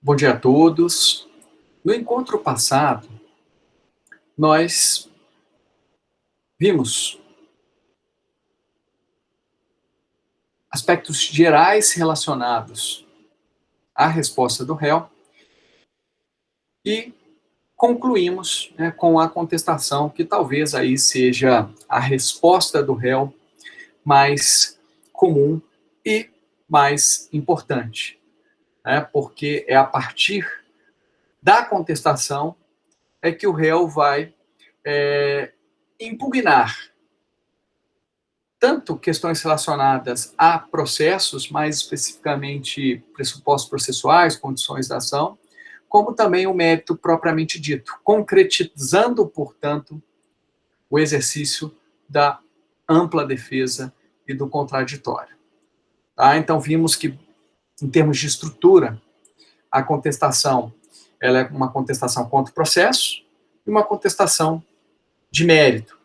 Bom dia a todos. No encontro passado, nós vimos aspectos gerais relacionados à resposta do réu e concluímos, com a contestação, que talvez aí seja a resposta do réu mais comum e mais importante, porque é a partir da contestação é que o réu vai impugnar tanto questões relacionadas a processos, mais especificamente pressupostos processuais, condições da ação, como também o mérito propriamente dito, concretizando, portanto, o exercício da ampla defesa e do contraditório. Tá? Então, vimos que, em termos de estrutura, a contestação ela é uma contestação contra o processo e uma contestação de mérito.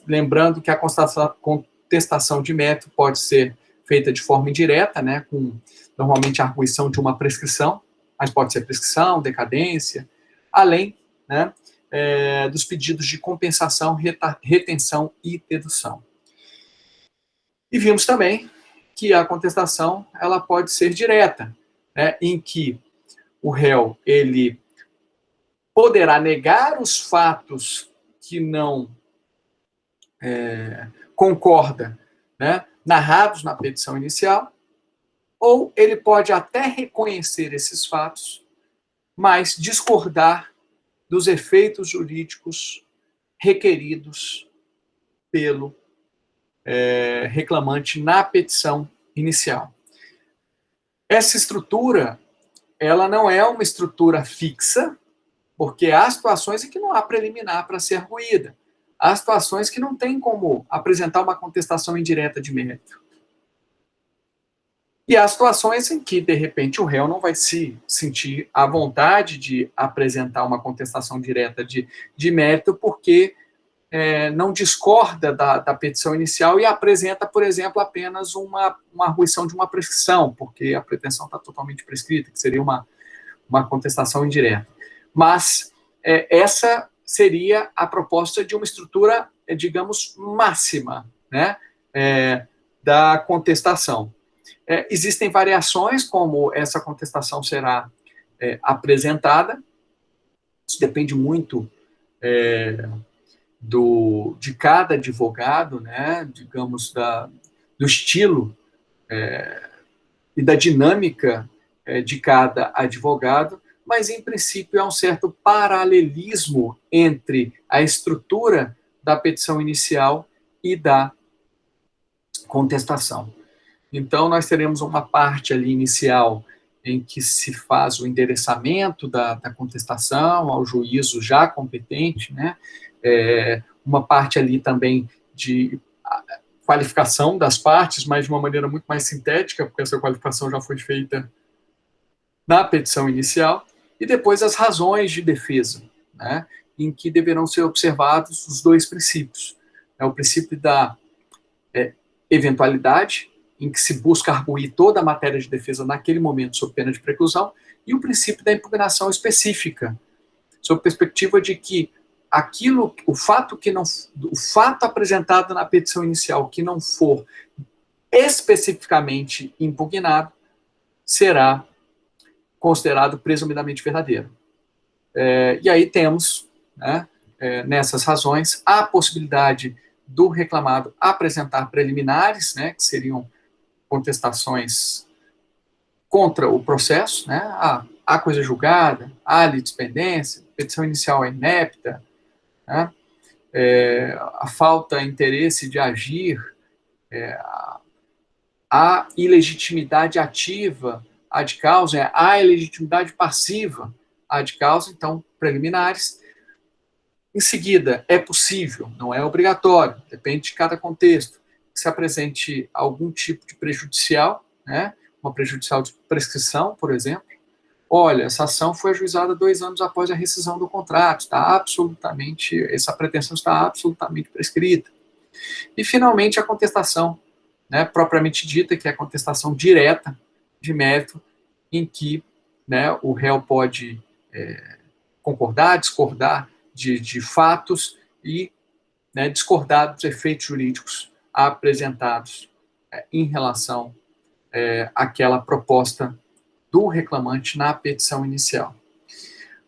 Lembrando que a contestação de mérito pode ser feita de forma indireta, com normalmente a arguição de uma prescrição, mas pode ser prescrição, decadência, além dos pedidos de compensação, retenção e dedução. E vimos também que a contestação ela pode ser direta, em que o réu ele poderá negar os fatos que não concorda, narrados na petição inicial, ou ele pode até reconhecer esses fatos, mas discordar dos efeitos jurídicos requeridos pelo reclamante na petição inicial. Essa estrutura, ela não é uma estrutura fixa, porque há situações em que não há preliminar para ser arguída. Há situações que não tem como apresentar uma contestação indireta de mérito. E há situações em que, de repente, o réu não vai se sentir à vontade de apresentar uma contestação direta de mérito, porque não discorda da petição inicial e apresenta, por exemplo, apenas uma arguição de uma prescrição, porque a pretensão está totalmente prescrita, que seria uma contestação indireta. Mas essa seria a proposta de uma estrutura, digamos, máxima, da contestação. Existem variações, como essa contestação será apresentada, isso depende muito de cada advogado, digamos, do estilo e da dinâmica de cada advogado, mas, em princípio, há um certo paralelismo entre a estrutura da petição inicial e da contestação. Então, nós teremos uma parte ali inicial em que se faz o endereçamento da contestação ao juízo já competente, uma parte ali também de qualificação das partes, mas de uma maneira muito mais sintética, porque essa qualificação já foi feita na petição inicial, e depois as razões de defesa, em que deverão ser observados os dois princípios. O princípio da eventualidade, em que se busca arguir toda a matéria de defesa naquele momento sob pena de preclusão, e o princípio da impugnação específica, sob perspectiva de que o fato apresentado na petição inicial que não for especificamente impugnado, será considerado presumidamente verdadeiro. E aí temos, nessas razões, a possibilidade do reclamado apresentar preliminares, que seriam contestações contra o processo, há coisa julgada, há litispendência, petição inicial é inepta, a falta de interesse de agir, a ilegitimidade ativa ad causa, a ilegitimidade passiva ad causa, então, preliminares. Em seguida, é possível, não é obrigatório, depende de cada contexto, que se apresente algum tipo de prejudicial, uma prejudicial de prescrição, por exemplo. Olha, essa ação foi ajuizada 2 anos após a rescisão do contrato, essa pretensão está absolutamente prescrita. E, finalmente, a contestação, propriamente dita, que é a contestação direta de mérito, em que né, o réu pode concordar, discordar de fatos e, né, discordar dos efeitos jurídicos apresentados em relação àquela proposta do reclamante na petição inicial.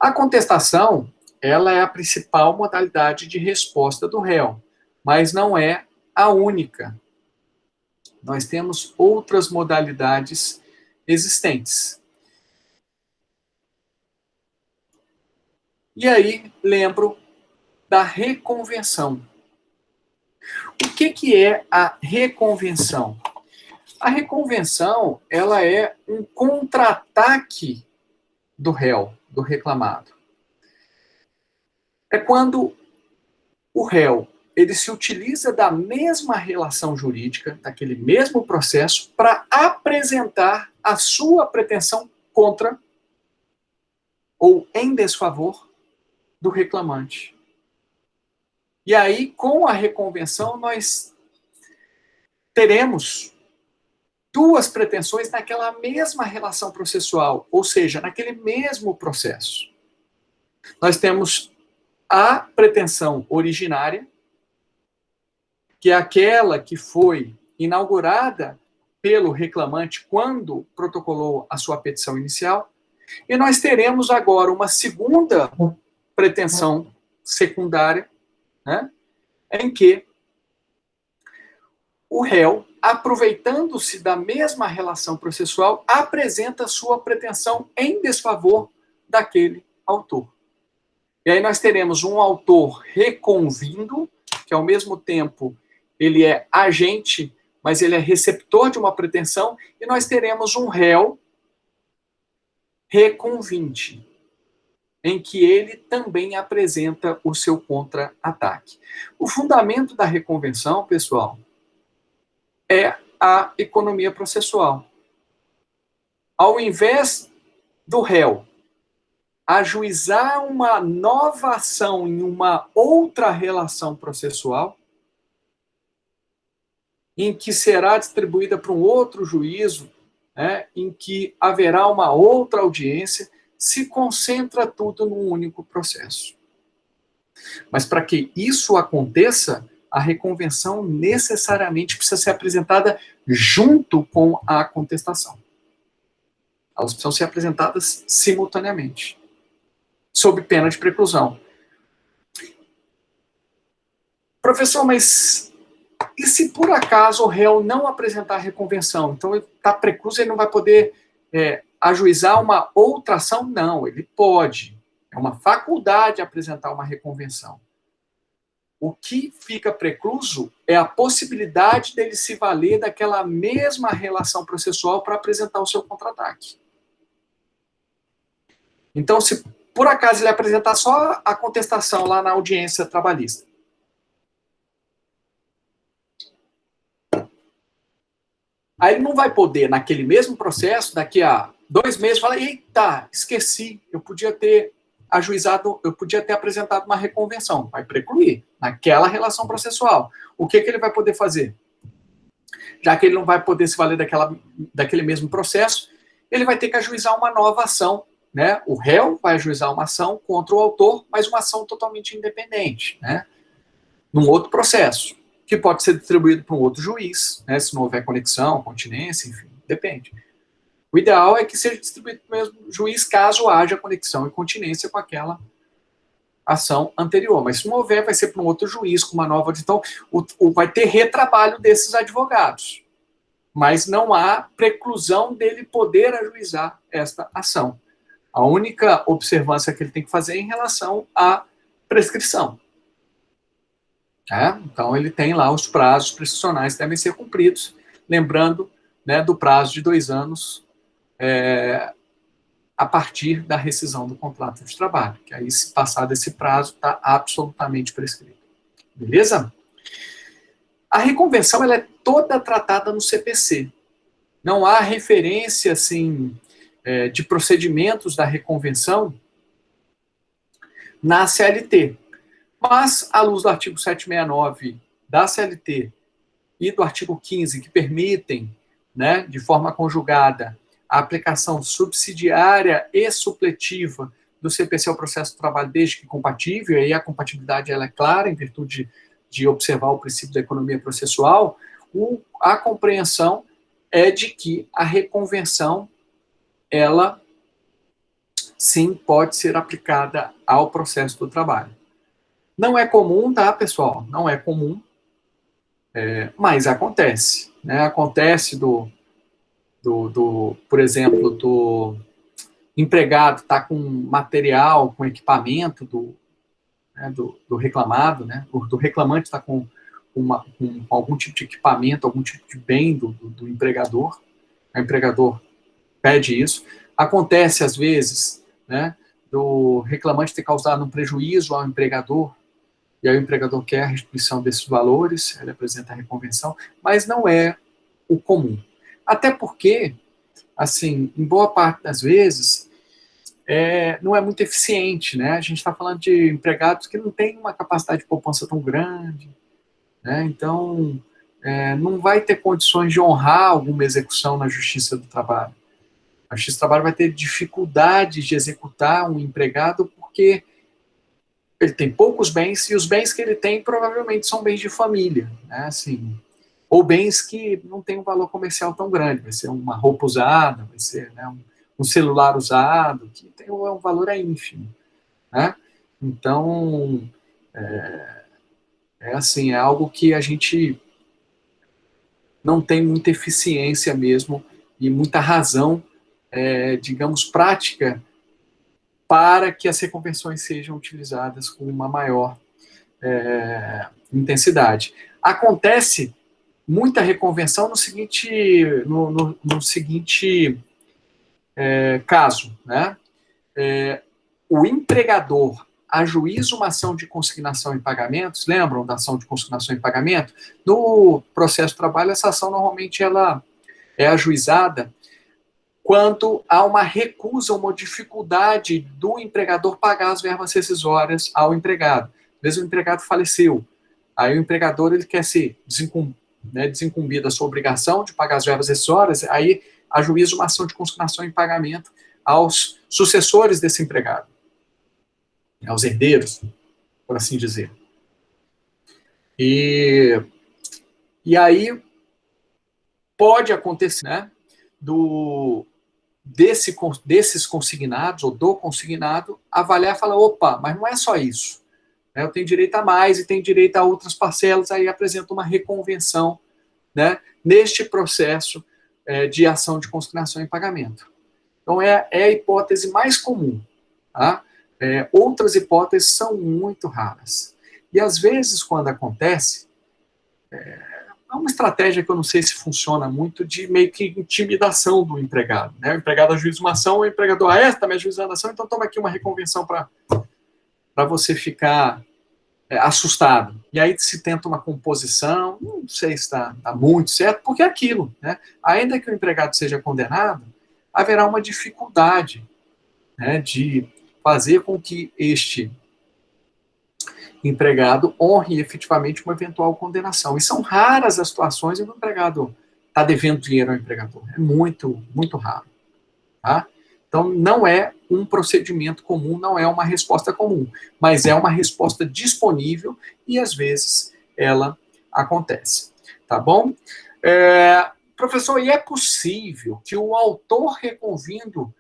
A contestação, ela é a principal modalidade de resposta do réu, mas não é a única. Nós temos outras modalidades existentes. E aí, lembro da reconvenção. O que é a reconvenção? A reconvenção, ela é um contra-ataque do réu, do reclamado. É quando o réu, ele se utiliza da mesma relação jurídica, daquele mesmo processo, para apresentar a sua pretensão contra ou em desfavor do reclamante. E aí, com a reconvenção, nós teremos duas pretensões naquela mesma relação processual, ou seja, naquele mesmo processo. Nós temos a pretensão originária, que é aquela que foi inaugurada pelo reclamante quando protocolou a sua petição inicial, e nós teremos agora uma segunda pretensão secundária, né, em que o réu, aproveitando-se da mesma relação processual, apresenta sua pretensão em desfavor daquele autor. E aí nós teremos um autor reconvindo, que ao mesmo tempo ele é agente, mas ele é receptor de uma pretensão, e nós teremos um réu reconvinte, em que ele também apresenta o seu contra-ataque. O fundamento da reconvenção, pessoal, é a economia processual. Ao invés do réu ajuizar uma nova ação em uma outra relação processual, em que será distribuída para um outro juízo, né, em que haverá uma outra audiência, se concentra tudo num único processo. Mas para que isso aconteça, a reconvenção necessariamente precisa ser apresentada junto com a contestação. Elas precisam ser apresentadas simultaneamente, sob pena de preclusão. Professor, mas e se por acaso o réu não apresentar a reconvenção? Então ele está precluso, ele não vai poder ajuizar uma outra ação? Não, ele pode. É uma faculdade apresentar uma reconvenção. O que fica precluso é a possibilidade dele se valer daquela mesma relação processual para apresentar o seu contra-ataque. Então, se por acaso ele apresentar só a contestação lá na audiência trabalhista, aí ele não vai poder, naquele mesmo processo, daqui a 2 meses, falar, eita, esqueci, eu podia ter ajuizado, eu podia ter apresentado uma reconvenção. Vai precluir naquela relação processual. O que ele vai poder fazer? Já que ele não vai poder se valer daquele mesmo processo, ele vai ter que ajuizar uma nova ação, né? O réu vai ajuizar uma ação contra o autor, mas uma ação totalmente independente, né? Num outro processo, que pode ser distribuído para um outro juiz, né? Se não houver conexão, continência, enfim, depende. O ideal é que seja distribuído para o mesmo juiz caso haja conexão e continência com aquela ação anterior. Mas se não houver, vai ser para um outro juiz com uma nova... Então, vai ter retrabalho desses advogados. Mas não há preclusão dele poder ajuizar esta ação. A única observância que ele tem que fazer é em relação à prescrição. Então, ele tem lá os prazos prescricionais que devem ser cumpridos, lembrando, né, do prazo de 2 anos a partir da rescisão do contrato de trabalho, que aí, se passar desse prazo, está absolutamente prescrito. Beleza? A reconvenção, ela é toda tratada no CPC. Não há referência, assim, de procedimentos da reconvenção na CLT. Mas, à luz do artigo 769 da CLT e do artigo 15, que permitem, né, de forma conjugada, a aplicação subsidiária e supletiva do CPC ao processo de trabalho, desde que compatível, e aí a compatibilidade ela é clara, em virtude de observar o princípio da economia processual, a compreensão é de que a reconvenção, ela, sim, pode ser aplicada ao processo do trabalho. Não é comum, tá, pessoal? Não é comum, mas acontece, né? Acontece por exemplo, do empregado estar com material, com equipamento do reclamado, né? Do reclamante estar com algum tipo de equipamento, algum tipo de bem do empregador. O empregador pede isso. Acontece, às vezes, né, do reclamante ter causado um prejuízo ao empregador, e aí o empregador quer a restituição desses valores, ele apresenta a reconvenção, mas não é o comum. Até porque, assim, em boa parte das vezes, não é muito eficiente, né? A gente está falando de empregados que não têm uma capacidade de poupança tão grande, né? Então, não vai ter condições de honrar alguma execução na Justiça do Trabalho. A Justiça do Trabalho vai ter dificuldade de executar um empregado porque ele tem poucos bens, e os bens que ele tem provavelmente são bens de família, né? Assim, ou bens que não têm um valor comercial tão grande, vai ser uma roupa usada, vai ser, né, um celular usado, que tem um valor ínfimo, né? Então, assim, é algo que a gente não tem muita eficiência mesmo, e muita razão, digamos, prática, para que as reconvenções sejam utilizadas com uma maior intensidade. Acontece muita reconvenção no seguinte, no seguinte caso, né? O empregador ajuiza uma ação de consignação em pagamentos, lembram da ação de consignação em pagamento? No processo de trabalho, essa ação normalmente ela é ajuizada quando há uma recusa, uma dificuldade do empregador pagar as verbas rescisórias ao empregado. Às vezes o empregado faleceu, aí o empregador ele quer ser desincumbido da sua obrigação de pagar as verbas rescisórias, aí ajuiza uma ação de consignação em pagamento aos sucessores desse empregado, aos herdeiros, por assim dizer. E aí pode acontecer, né, desses consignados, ou do consignado, avaliar e falar, opa, mas não é só isso. Eu tenho direito a mais e tenho direito a outras parcelas, aí apresenta uma reconvenção, né, neste processo de ação de consignação em pagamento. Então, é a hipótese mais comum. Tá? Outras hipóteses são muito raras. E, às vezes, quando acontece, é uma estratégia que eu não sei se funciona muito, de meio que intimidação do empregado. Né? O empregado ajuiza uma ação, o empregador, está me ajuizando a ação, então toma aqui uma reconvenção para você ficar assustado. E aí se tenta uma composição, não sei se está muito certo, porque é aquilo. Né? Ainda que o empregado seja condenado, haverá uma dificuldade, né, de fazer com que este empregado honre efetivamente uma eventual condenação. E são raras as situações em que o empregado está devendo dinheiro ao empregador. É muito, muito raro. Tá? Então, não é um procedimento comum, não é uma resposta comum, mas é uma resposta disponível e, às vezes, ela acontece. Tá bom? Professor, e é possível que o autor reconvindo,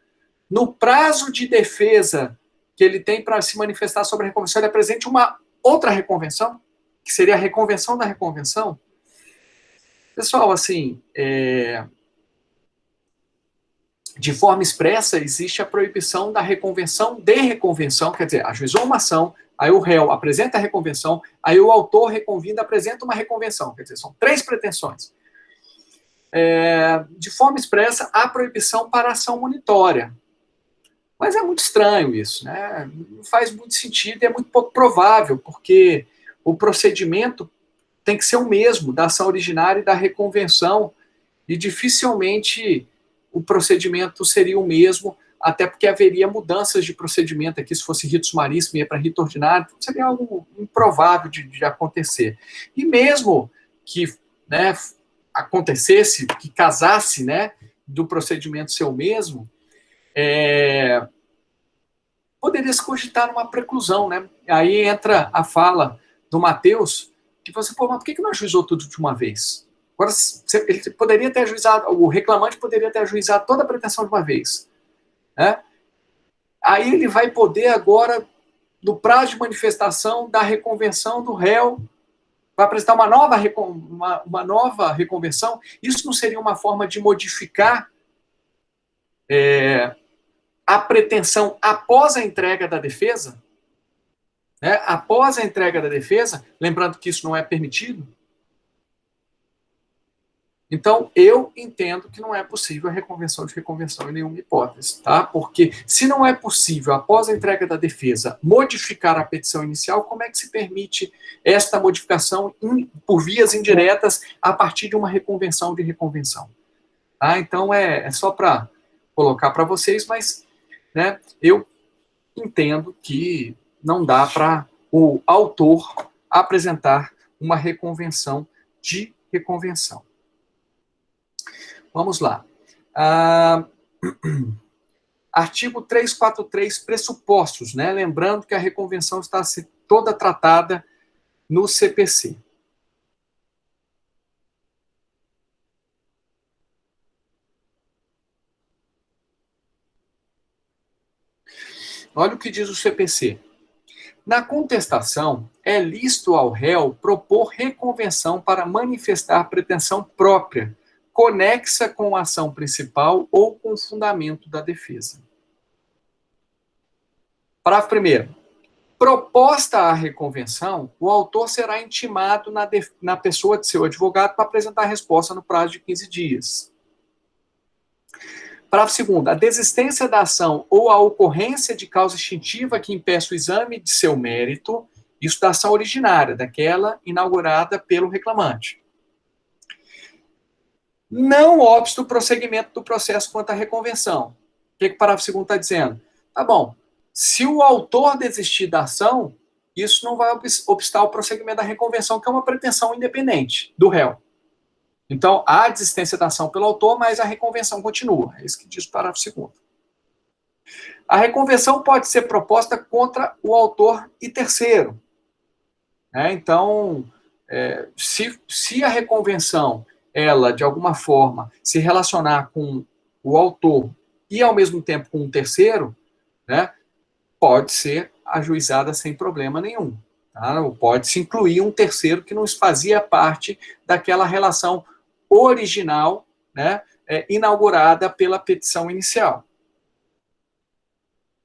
no prazo de defesa que ele tem para se manifestar sobre a reconvenção, ele apresente uma outra reconvenção, que seria a reconvenção da reconvenção? Pessoal, assim, de forma expressa, existe a proibição da reconvenção de reconvenção, quer dizer, ajuizou uma ação, aí o réu apresenta a reconvenção, aí o autor reconvindo apresenta uma reconvenção, quer dizer, são 3 pretensões. De forma expressa, há proibição para ação monitória. Mas é muito estranho isso, né? Não faz muito sentido e é muito pouco provável, porque o procedimento tem que ser o mesmo da ação originária e da reconvenção, e dificilmente o procedimento seria o mesmo, até porque haveria mudanças de procedimento aqui, se fosse rito sumaríssimo, ia para rito ordinário, seria algo improvável de acontecer. E mesmo que, né, acontecesse, que casasse, né, do procedimento ser o mesmo, poderia se cogitar uma preclusão, né? Aí entra a fala do Mateus, que você, pô, mas por que não ajuizou tudo de uma vez? Agora, ele poderia ter ajuizado, o reclamante poderia ter ajuizado toda a pretensão de uma vez, né? Aí ele vai poder agora, no prazo de manifestação da reconvenção do réu, vai apresentar uma nova reconvenção. Isso não seria uma forma de modificar a pretensão após a entrega da defesa? Né? Após a entrega da defesa, lembrando que isso não é permitido. Então, eu entendo que não é possível a reconvenção de reconvenção em nenhuma hipótese, tá? Porque se não é possível, após a entrega da defesa, modificar a petição inicial, como é que se permite esta modificação por vias indiretas a partir de uma reconvenção de reconvenção? Tá? Então, é só para colocar para vocês, mas, né, eu entendo que não dá para o autor apresentar uma reconvenção de reconvenção. Vamos lá. Artigo 343, pressupostos, né? Lembrando que a reconvenção está toda tratada no CPC. Olha o que diz o CPC. Na contestação, é lícito ao réu propor reconvenção para manifestar pretensão própria, conexa com a ação principal ou com o fundamento da defesa. Parágrafo 1º. Proposta a reconvenção, o autor será intimado na pessoa de seu advogado para apresentar a resposta no prazo de 15 dias. Parágrafo 2º. A desistência da ação ou a ocorrência de causa extintiva que impeça o exame de seu mérito, isso da ação originária, daquela inaugurada pelo reclamante. Não obsta o prosseguimento do processo quanto à reconvenção. O que o parágrafo 2º está dizendo? Tá bom, se o autor desistir da ação, isso não vai obstar o prosseguimento da reconvenção, que é uma pretensão independente do réu. Então, há desistência da ação pelo autor, mas a reconvenção continua. É isso que diz o parágrafo 2º. A reconvenção pode ser proposta contra o autor e terceiro. Então, se a reconvenção, ela, de alguma forma, se relacionar com o autor e, ao mesmo tempo, com um terceiro, né, pode ser ajuizada sem problema nenhum. Tá? Pode-se incluir um terceiro que não fazia parte daquela relação original, né, inaugurada pela petição inicial.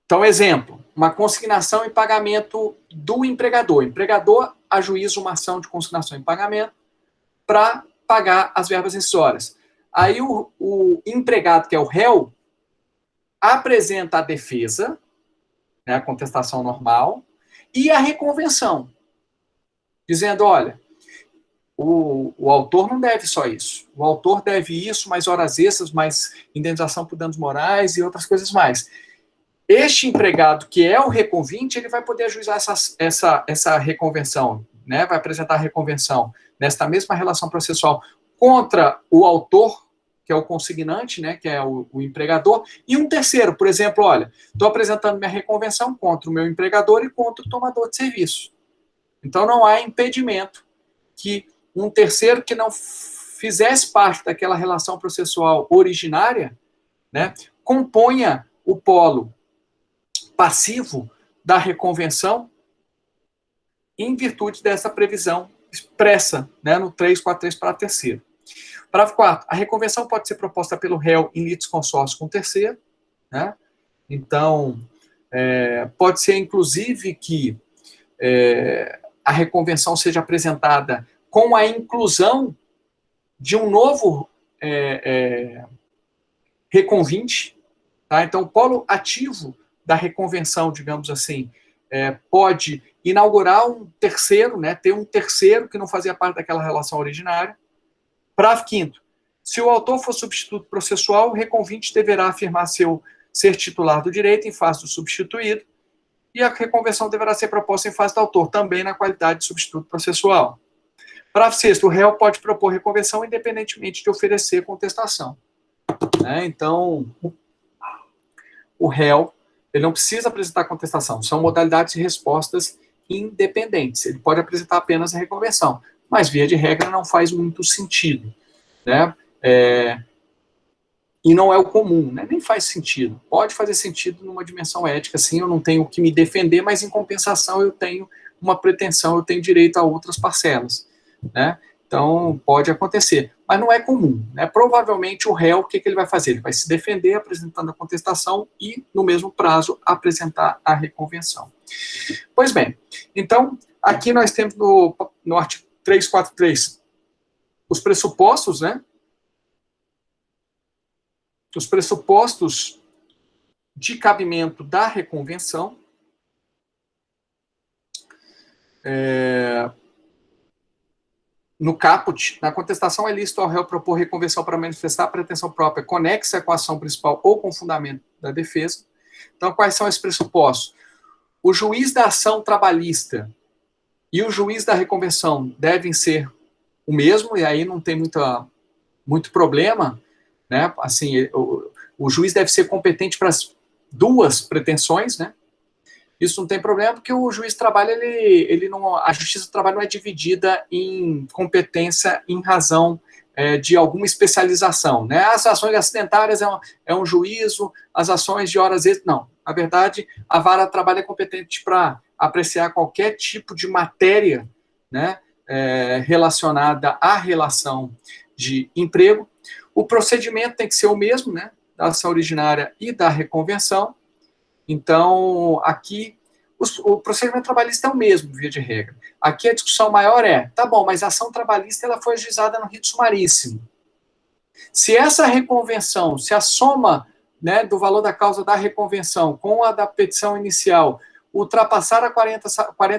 Então, exemplo, uma consignação em pagamento do empregador. O empregador ajuiza uma ação de consignação em pagamento para pagar as verbas rescisórias. Aí o empregado, que é o réu, apresenta a defesa, né, a contestação normal, e a reconvenção, dizendo, olha, o autor não deve só isso. O autor deve isso, mais horas extras, mais indenização por danos morais e outras coisas mais. Este empregado, que é o reconvinte, ele vai poder ajuizar essa reconvenção, né? Vai apresentar a reconvenção nesta mesma relação processual contra o autor, que é o consignante, né? Que é o empregador, e um terceiro, por exemplo, olha, estou apresentando minha reconvenção contra o meu empregador e contra o tomador de serviço. Então, não há impedimento que um terceiro que não fizesse parte daquela relação processual originária, né, componha o polo passivo da reconvenção em virtude dessa previsão expressa, né, no 343 para terceiro. Parágrafo 4º. A reconvenção pode ser proposta pelo réu em litisconsórcio com terceiro, né? Então, pode ser, inclusive, que a reconvenção seja apresentada com a inclusão de um novo reconvinte, tá? Então, o polo ativo da reconvenção, digamos assim, pode inaugurar um terceiro, né, ter um terceiro que não fazia parte daquela relação originária. Parágrafo 5º. Se o autor for substituto processual, o reconvinte deverá afirmar ser titular do direito em face do substituído, e a reconvenção deverá ser proposta em face do autor, também na qualidade de substituto processual. Parágrafo 6º. O réu pode propor reconvenção independentemente de oferecer contestação. né? Então, o réu, ele não precisa apresentar contestação, são modalidades de respostas independentes, ele pode apresentar apenas a reconversão, mas via de regra não faz muito sentido, né? E não é o comum, né? Nem faz sentido. Pode fazer sentido numa dimensão ética, sim, eu não tenho que me defender, mas em compensação eu tenho uma pretensão, eu tenho direito a outras parcelas, né? Então, pode acontecer, mas não é comum, né? Provavelmente o réu, o que ele vai fazer? Ele vai se defender apresentando a contestação e, no mesmo prazo, apresentar a reconvenção. Pois bem, então, aqui nós temos no artigo 343 os pressupostos, né? Os pressupostos de cabimento da reconvenção. No caput, na contestação é lícito ao réu propor reconvenção para manifestar a pretensão própria conexa com a ação principal ou com o fundamento da defesa. Então, quais são esses pressupostos? O juiz da ação trabalhista e o juiz da reconvenção devem ser o mesmo, e aí não tem muito problema, né? Assim, o juiz deve ser competente para as duas pretensões, né? Isso não tem problema, porque o juiz de trabalho, a justiça do trabalho não é dividida em competência em razão de alguma especialização, né? As ações acidentárias é um juízo, as ações de horas extras, não. Na verdade, a vara de trabalho é competente para apreciar qualquer tipo de matéria, né, relacionada à relação de emprego. O procedimento tem que ser o mesmo, né, da ação originária e da reconvenção. Então, aqui, o procedimento trabalhista é o mesmo, via de regra. Aqui a discussão maior tá bom, mas a ação trabalhista ela foi ajuizada no rito sumaríssimo. Se essa reconvenção, se a soma, né, do valor da causa da reconvenção com a da petição inicial ultrapassar a 40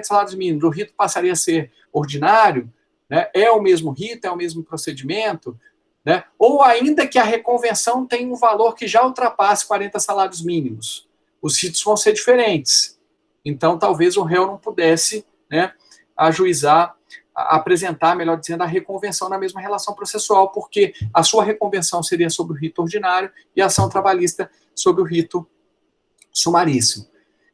salários mínimos, o rito passaria a ser ordinário, né, é o mesmo rito, é o mesmo procedimento, né, ou ainda que a reconvenção tenha um valor que já ultrapasse 40 salários mínimos. Os ritos vão ser diferentes. Então, talvez o réu não pudesse, né, apresentar, melhor dizendo, a reconvenção na mesma relação processual, porque a sua reconvenção seria sobre o rito ordinário e a ação trabalhista sobre o rito sumaríssimo.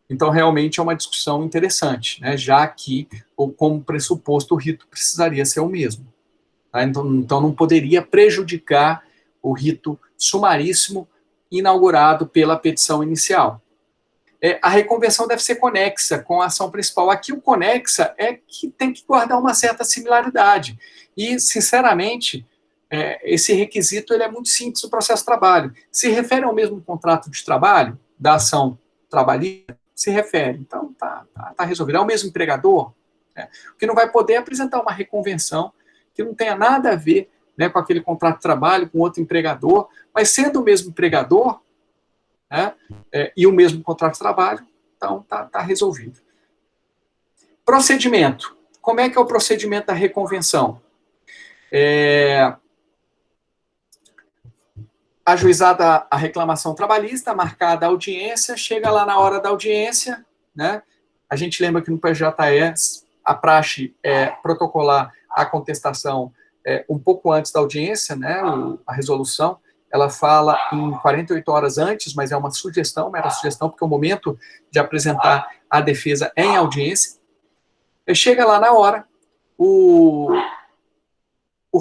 Então, realmente é uma discussão interessante, né, já que, como pressuposto, o rito precisaria ser o mesmo. Tá? Então, não poderia prejudicar o rito sumaríssimo inaugurado pela petição inicial. A reconvenção deve ser conexa com a ação principal. Aqui o conexa é que tem que guardar uma certa similaridade. E, sinceramente, esse requisito ele é muito simples no processo de trabalho. Se refere ao mesmo contrato de trabalho, da ação trabalhista, se refere. Então, tá resolvido. É o mesmo empregador, né? O que não vai poder é apresentar uma reconvenção que não tenha nada a ver, né, com aquele contrato de trabalho, com outro empregador, mas sendo o mesmo empregador, né, e o mesmo contrato de trabalho, então tá resolvido. Procedimento. Como é que é o procedimento da reconvenção? Ajuizada a reclamação trabalhista, marcada a audiência, chega lá na hora da audiência, né? A gente lembra que no PJE a praxe é protocolar a contestação um pouco antes da audiência, né? A resolução, ela fala em 48 horas antes, mas é uma sugestão, mera sugestão, porque o momento de apresentar a defesa é em audiência. Chega lá na hora, o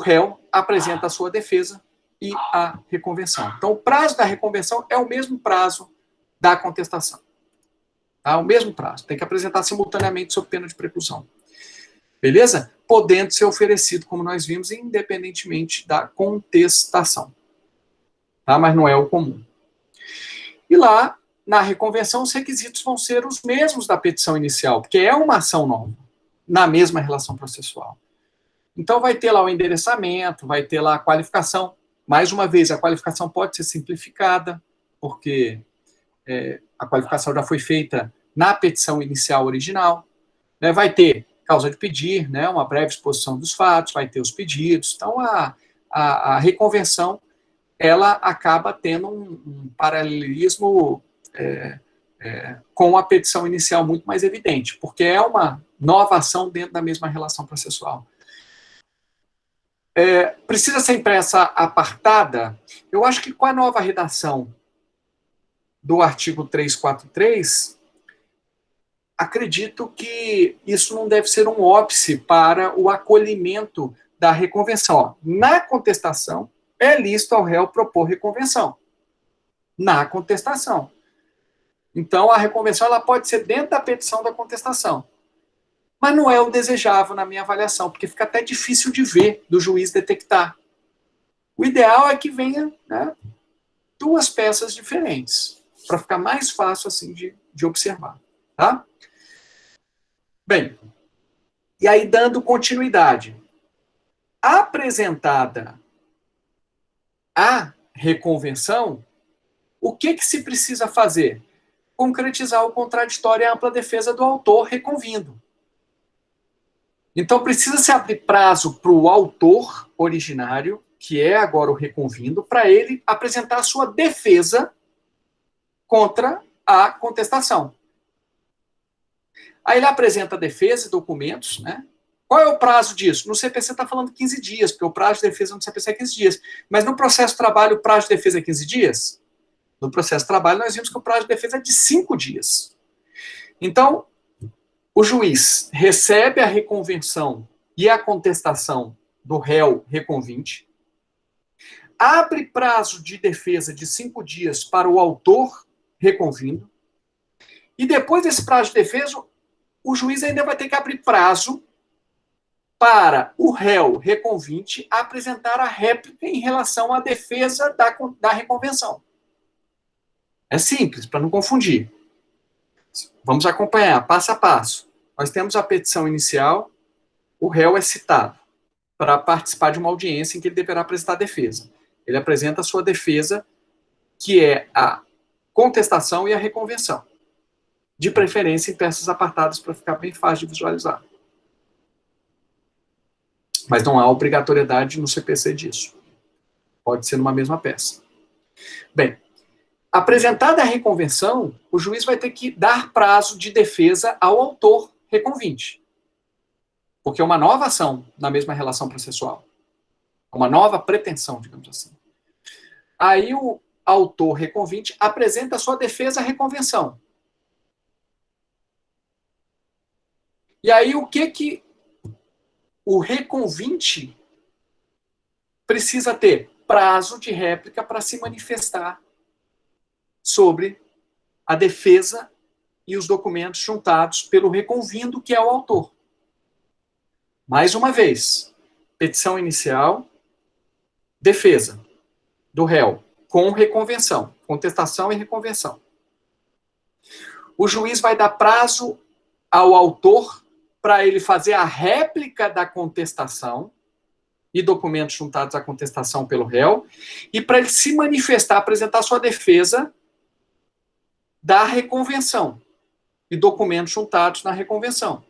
réu apresenta a sua defesa e a reconvenção. Então, o prazo da reconvenção é o mesmo prazo da contestação. Tá? O mesmo prazo. Tem que apresentar simultaneamente sob pena de preclusão. Beleza? Podendo ser oferecido, como nós vimos, independentemente da contestação. Tá? Mas não é o comum. E lá, na reconvenção, os requisitos vão ser os mesmos da petição inicial, porque é uma ação nova, na mesma relação processual. Então, vai ter lá o endereçamento, vai ter lá a qualificação. Mais uma vez, a qualificação pode ser simplificada, porque a qualificação já foi feita na petição inicial original. Né? Vai ter causa de pedir, né? Uma breve exposição dos fatos, vai ter os pedidos. Então, a reconvenção ela acaba tendo um paralelismo com a petição inicial muito mais evidente, porque é uma nova ação dentro da mesma relação processual. Precisa ser impressa apartada? Eu acho que com a nova redação do artigo 343, acredito que isso não deve ser um óbice para o acolhimento da reconvenção. Ó, na contestação, é lícito ao réu propor reconvenção. Na contestação. Então, a reconvenção ela pode ser dentro da petição da contestação. Mas não é o desejável na minha avaliação, porque fica até difícil de ver, do juiz detectar. O ideal é que venha, né, duas peças diferentes, para ficar mais fácil assim de observar. Tá? Bem, e aí dando continuidade. Apresentada a reconvenção, o que se precisa fazer? Concretizar o contraditório e a ampla defesa do autor reconvindo. Então, precisa se abrir prazo para o autor originário, que é agora o reconvindo, para ele apresentar a sua defesa contra a contestação. Aí ele apresenta a defesa e documentos, né? Qual é o prazo disso? No CPC está falando 15 dias, porque o prazo de defesa no CPC é 15 dias. Mas no processo de trabalho, o prazo de defesa é 15 dias? No processo de trabalho, nós vimos que o prazo de defesa é de 5 dias. Então, o juiz recebe a reconvenção e a contestação do réu reconvinte, abre prazo de defesa de 5 dias para o autor reconvindo, e depois desse prazo de defesa, o juiz ainda vai ter que abrir prazo para o réu reconvinte apresentar a réplica em relação à defesa da reconvenção. É simples, para não confundir. Vamos acompanhar, passo a passo. Nós temos a petição inicial, o réu é citado para participar de uma audiência em que ele deverá apresentar a defesa. Ele apresenta a sua defesa, que é a contestação e a reconvenção. De preferência em peças apartadas para ficar bem fácil de visualizar. Mas não há obrigatoriedade no CPC disso. Pode ser numa mesma peça. Bem, apresentada a reconvenção, o juiz vai ter que dar prazo de defesa ao autor reconvinte. Porque é uma nova ação na mesma relação processual. Uma nova pretensão, digamos assim. Aí o autor reconvinte apresenta a sua defesa à reconvenção. E aí o que o reconvinte precisa ter? Prazo de réplica para se manifestar sobre a defesa e os documentos juntados pelo reconvindo, que é o autor. Mais uma vez, petição inicial, defesa do réu, com reconvenção, contestação e reconvenção. O juiz vai dar prazo ao autor para ele fazer a réplica da contestação e documentos juntados à contestação pelo réu, e para ele se manifestar, apresentar sua defesa da reconvenção e documentos juntados na reconvenção.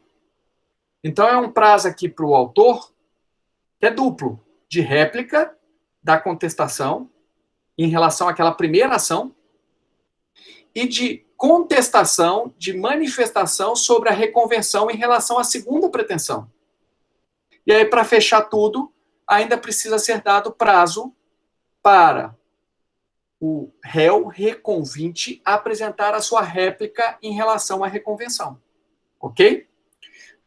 Então, é um prazo aqui para o autor que é duplo, de réplica da contestação em relação àquela primeira ação e de contestação, de manifestação sobre a reconvenção em relação à segunda pretensão. E aí, para fechar tudo, ainda precisa ser dado prazo para o réu reconvinte apresentar a sua réplica em relação à reconvenção. Ok?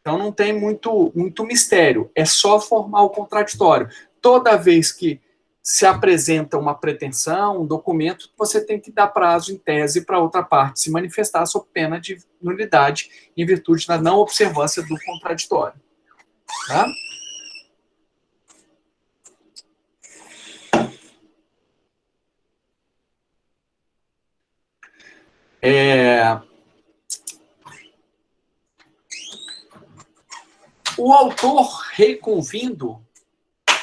Então não tem muito mistério, é só formar o contraditório. Toda vez que se apresenta uma pretensão, um documento, você tem que dar prazo em tese para outra parte se manifestar sob pena de nulidade em virtude da não observância do contraditório. Tá? O autor reconvindo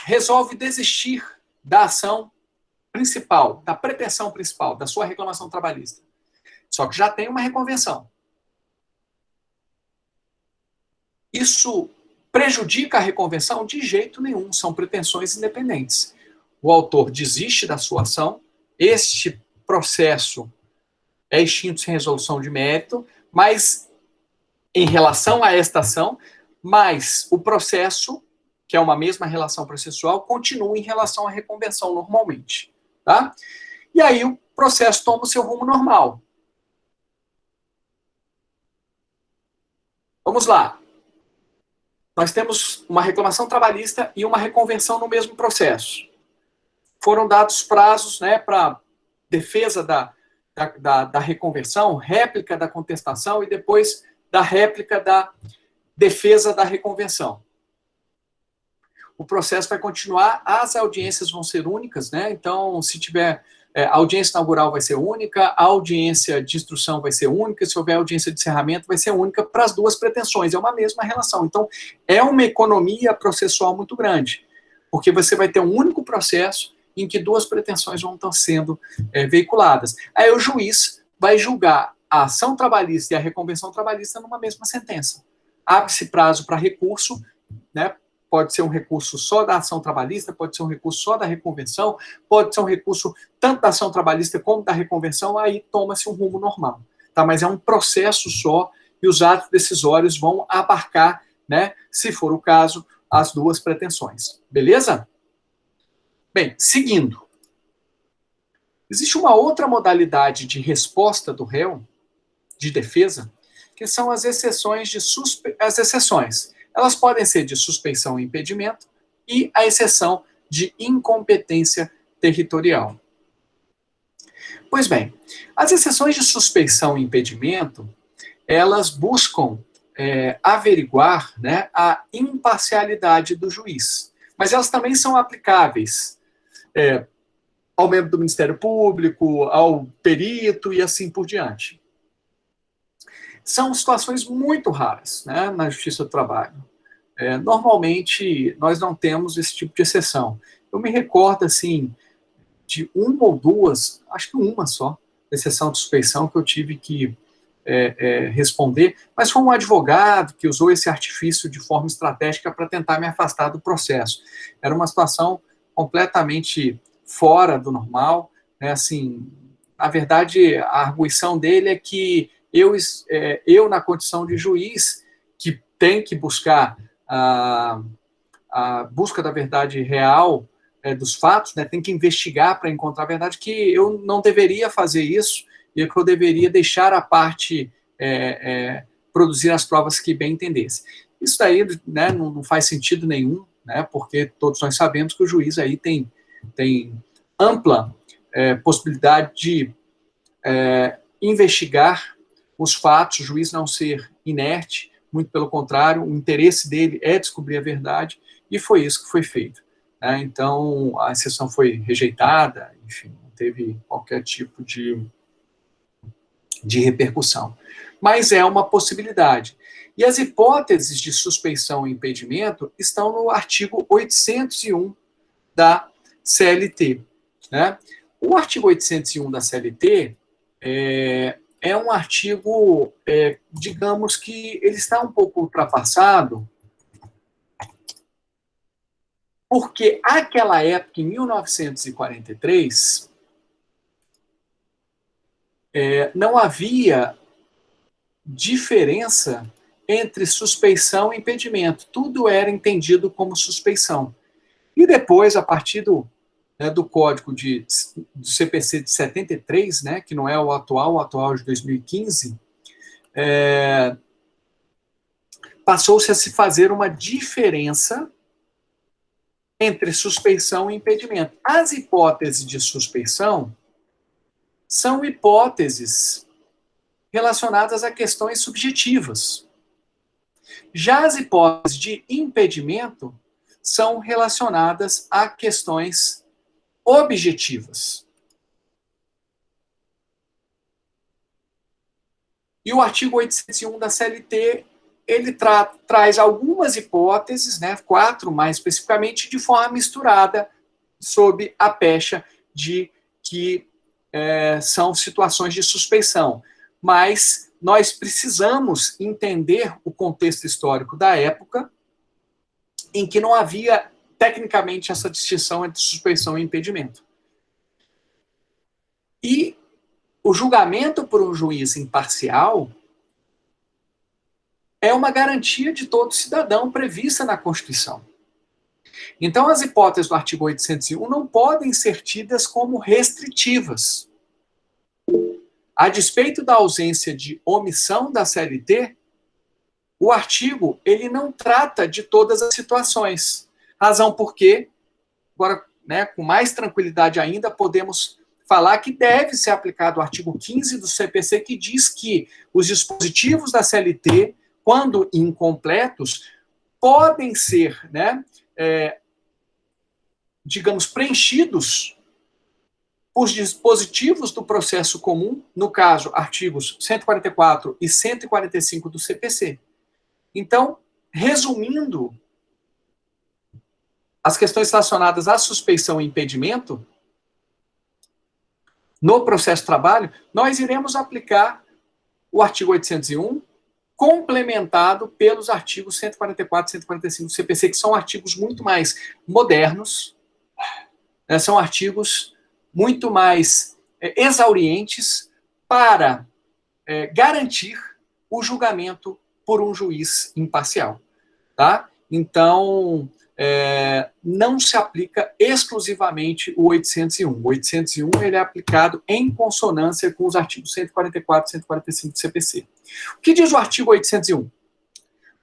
resolve desistir da ação principal, da pretensão principal, da sua reclamação trabalhista. Só que já tem uma reconvenção. Isso prejudica a reconvenção? De jeito nenhum, são pretensões independentes. O autor desiste da sua ação, este processo é extinto sem resolução de mérito, mas em relação a esta ação, mas o processo que é uma mesma relação processual, continua em relação à reconvenção normalmente, tá? E aí o processo toma o seu rumo normal. Vamos lá. Nós temos uma reclamação trabalhista e uma reconvenção no mesmo processo. Foram dados prazos, né, para defesa da reconversão, réplica da contestação e depois da réplica da defesa da reconvenção. O processo vai continuar, as audiências vão ser únicas, né? Então, se tiver a audiência inaugural vai ser única, a audiência de instrução vai ser única, se houver audiência de encerramento vai ser única para as duas pretensões, é uma mesma relação. Então, é uma economia processual muito grande, porque você vai ter um único processo em que duas pretensões vão estar sendo veiculadas. Aí o juiz vai julgar a ação trabalhista e a reconvenção trabalhista numa mesma sentença. Abre-se prazo para recurso, né? Pode ser um recurso só da ação trabalhista, pode ser um recurso só da reconvenção, pode ser um recurso tanto da ação trabalhista como da reconvenção, aí toma-se um rumo normal. Tá? Mas é um processo só e os atos decisórios vão abarcar, né, se for o caso, as duas pretensões. Beleza? Bem, seguindo. Existe uma outra modalidade de resposta do réu, de defesa, que são as exceções as exceções. Elas podem ser de suspeição e impedimento e a exceção de incompetência territorial. Pois bem, as exceções de suspeição e impedimento, elas buscam averiguar, né, a imparcialidade do juiz. Mas elas também são aplicáveis ao membro do Ministério Público, ao perito e assim por diante. São situações muito raras, né, na Justiça do Trabalho. Normalmente, nós não temos esse tipo de exceção. Eu me recordo, assim, de uma ou duas, acho que uma só, exceção de suspeição que eu tive que responder, mas foi um advogado que usou esse artifício de forma estratégica para tentar me afastar do processo. Era uma situação completamente fora do normal, né, assim, na verdade, a arguição dele é que eu, na condição de juiz, que tem que buscar a busca da verdade real dos fatos, né, tem que investigar para encontrar a verdade, que eu não deveria fazer isso e que eu deveria deixar a parte produzir as provas que bem entendesse. Isso daí, né, não faz sentido nenhum, né, porque todos nós sabemos que o juiz aí tem ampla possibilidade de investigar os fatos, o juiz não ser inerte, muito pelo contrário, o interesse dele é descobrir a verdade, e foi isso que foi feito. Né? Então, a exceção foi rejeitada, enfim, não teve qualquer tipo de repercussão. Mas é uma possibilidade. E as hipóteses de suspeição e impedimento estão no artigo 801 da CLT. Né? O artigo 801 da CLT é um artigo, digamos que ele está um pouco ultrapassado, porque aquela época, em 1943, não havia diferença entre suspeição e impedimento. Tudo era entendido como suspeição. E depois, a partir do Código do CPC de 73, né, que não é o atual de 2015, passou-se a se fazer uma diferença entre suspeição e impedimento. As hipóteses de suspeição são hipóteses relacionadas a questões subjetivas. Já as hipóteses de impedimento são relacionadas a questões objetivas. E o artigo 801 da CLT, ele traz algumas hipóteses, né, 4 mais especificamente, de forma misturada, sob a pecha de que são situações de suspeição. Mas nós precisamos entender o contexto histórico da época, em que não havia tecnicamente essa distinção entre suspeição e impedimento. E o julgamento por um juiz imparcial é uma garantia de todo cidadão prevista na Constituição. Então, as hipóteses do artigo 801 não podem ser tidas como restritivas. A despeito da ausência de omissão da CLT, o artigo ele não trata de todas as situações. Razão porque, agora, né, com mais tranquilidade ainda, podemos falar que deve ser aplicado o artigo 15 do CPC, que diz que os dispositivos da CLT, quando incompletos, podem ser, né, digamos, preenchidos por dispositivos do processo comum, no caso, artigos 144 e 145 do CPC. Então, resumindo, as questões relacionadas à suspeição e impedimento, no processo de trabalho, nós iremos aplicar o artigo 801, complementado pelos artigos 144 e 145 do CPC, que são artigos muito mais modernos, né, são artigos muito mais exaurientes para garantir o julgamento por um juiz imparcial. Tá? Então, não se aplica exclusivamente o 801. O 801 ele é aplicado em consonância com os artigos 144 e 145 do CPC. O que diz o artigo 801?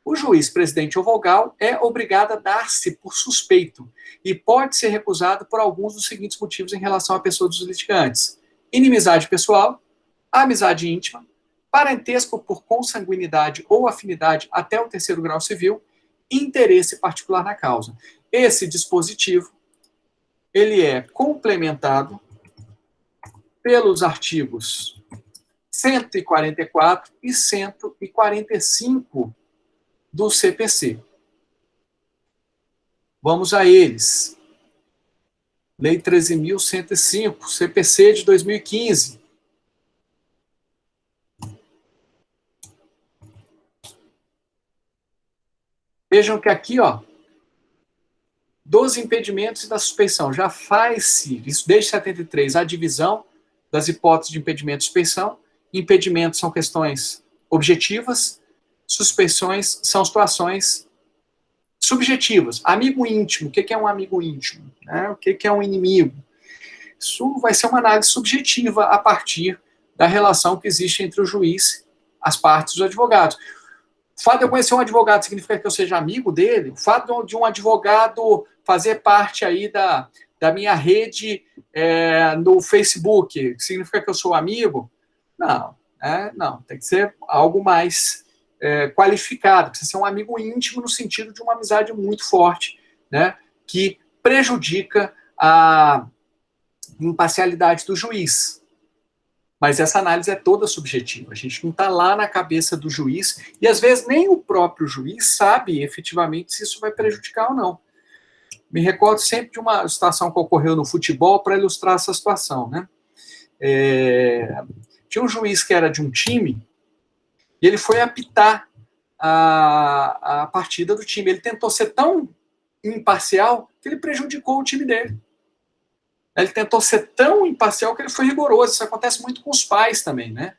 O juiz, presidente ou vogal é obrigado a dar-se por suspeito e pode ser recusado por alguns dos seguintes motivos em relação à pessoa dos litigantes: inimizade pessoal, amizade íntima, parentesco por consanguinidade ou afinidade até o 3º grau civil, interesse particular na causa. Esse dispositivo ele é complementado pelos artigos 144 e 145 do CPC. Vamos a eles. Lei 13.105, CPC de 2015. Vejam que aqui, ó, dos impedimentos e da suspeição, já faz-se, isso desde 73, a divisão das hipóteses de impedimento e suspeição. Impedimentos são questões objetivas, suspeições são situações subjetivas. Amigo íntimo, o que é um amigo íntimo? Né? O que é um inimigo? Isso vai ser uma análise subjetiva a partir da relação que existe entre o juiz, as partes e os advogados. O fato de eu conhecer um advogado significa que eu seja amigo dele? O fato de um advogado fazer parte aí da minha rede no Facebook significa que eu sou amigo? Não, não. Tem que ser algo mais qualificado. Precisa ser um amigo íntimo no sentido de uma amizade muito forte, né, que prejudica a imparcialidade do juiz. Mas essa análise é toda subjetiva. A gente não está lá na cabeça do juiz e, às vezes, nem o próprio juiz sabe, efetivamente, se isso vai prejudicar ou não. Me recordo sempre de uma situação que ocorreu no futebol para ilustrar essa situação, né? Tinha um juiz que era de um time e ele foi apitar a partida do time. Ele tentou ser tão imparcial que ele prejudicou o time dele. Ele tentou ser tão imparcial que ele foi rigoroso. Isso acontece muito com os pais também, né?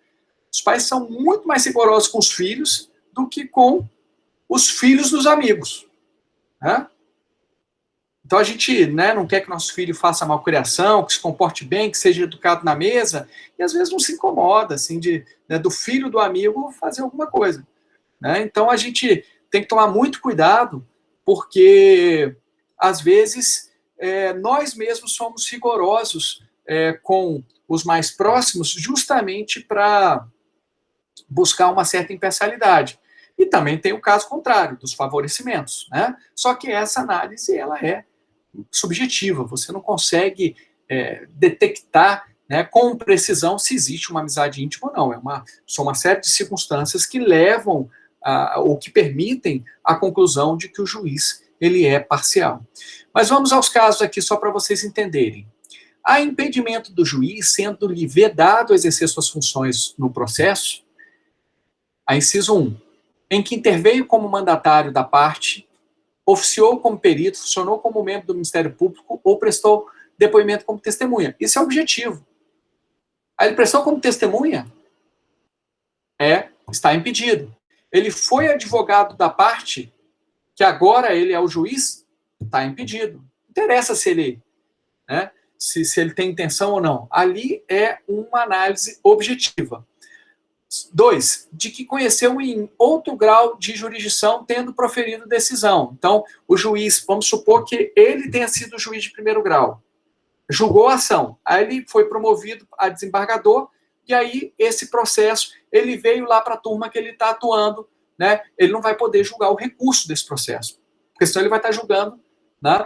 Os pais são muito mais rigorosos com os filhos do que com os filhos dos amigos, né? Então a gente, né, não quer que nosso filho faça malcriação, que se comporte bem, que seja educado na mesa, e às vezes não se incomoda, assim, do filho do amigo fazer alguma coisa, né? Então a gente tem que tomar muito cuidado, porque às vezes nós mesmos somos rigorosos com os mais próximos, justamente para buscar uma certa imparcialidade. E também tem o caso contrário, dos favorecimentos, né? Só que essa análise, ela é subjetiva, você não consegue detectar, né, com precisão se existe uma amizade íntima ou não. São uma série de circunstâncias que levam, ou que permitem a conclusão de que o juiz ele é parcial. Mas vamos aos casos aqui só para vocês entenderem. Há impedimento do juiz sendo-lhe vedado exercer suas funções no processo. A inciso 1, em que interveio como mandatário da parte, oficiou como perito, funcionou como membro do Ministério Público ou prestou depoimento como testemunha. Isso é objetivo. Aí ele prestou como testemunha? Está impedido. Ele foi advogado da parte, que agora ele é o juiz? está impedido. Não interessa se ele, né, se ele tem intenção ou não. Ali é uma análise objetiva. 2, de que conheceu em outro grau de jurisdição tendo proferido decisão. Então, o juiz, vamos supor que ele tenha sido juiz de primeiro grau, julgou a ação, aí ele foi promovido a desembargador, e aí esse processo, ele veio lá para a turma que ele está atuando, né? Ele não vai poder julgar o recurso desse processo, porque senão ele vai estar julgando, né?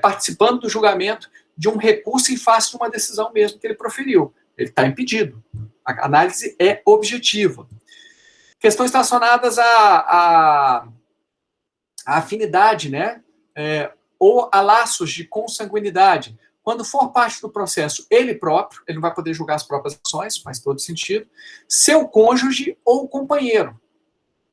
Participando do julgamento de um recurso em face de uma decisão mesmo que ele proferiu. Ele está impedido. A análise é objetiva. Questões relacionadas à afinidade, né? Ou a laços de consanguinidade. Quando for parte do processo ele próprio, ele não vai poder julgar as próprias ações, faz todo sentido, seu cônjuge ou companheiro,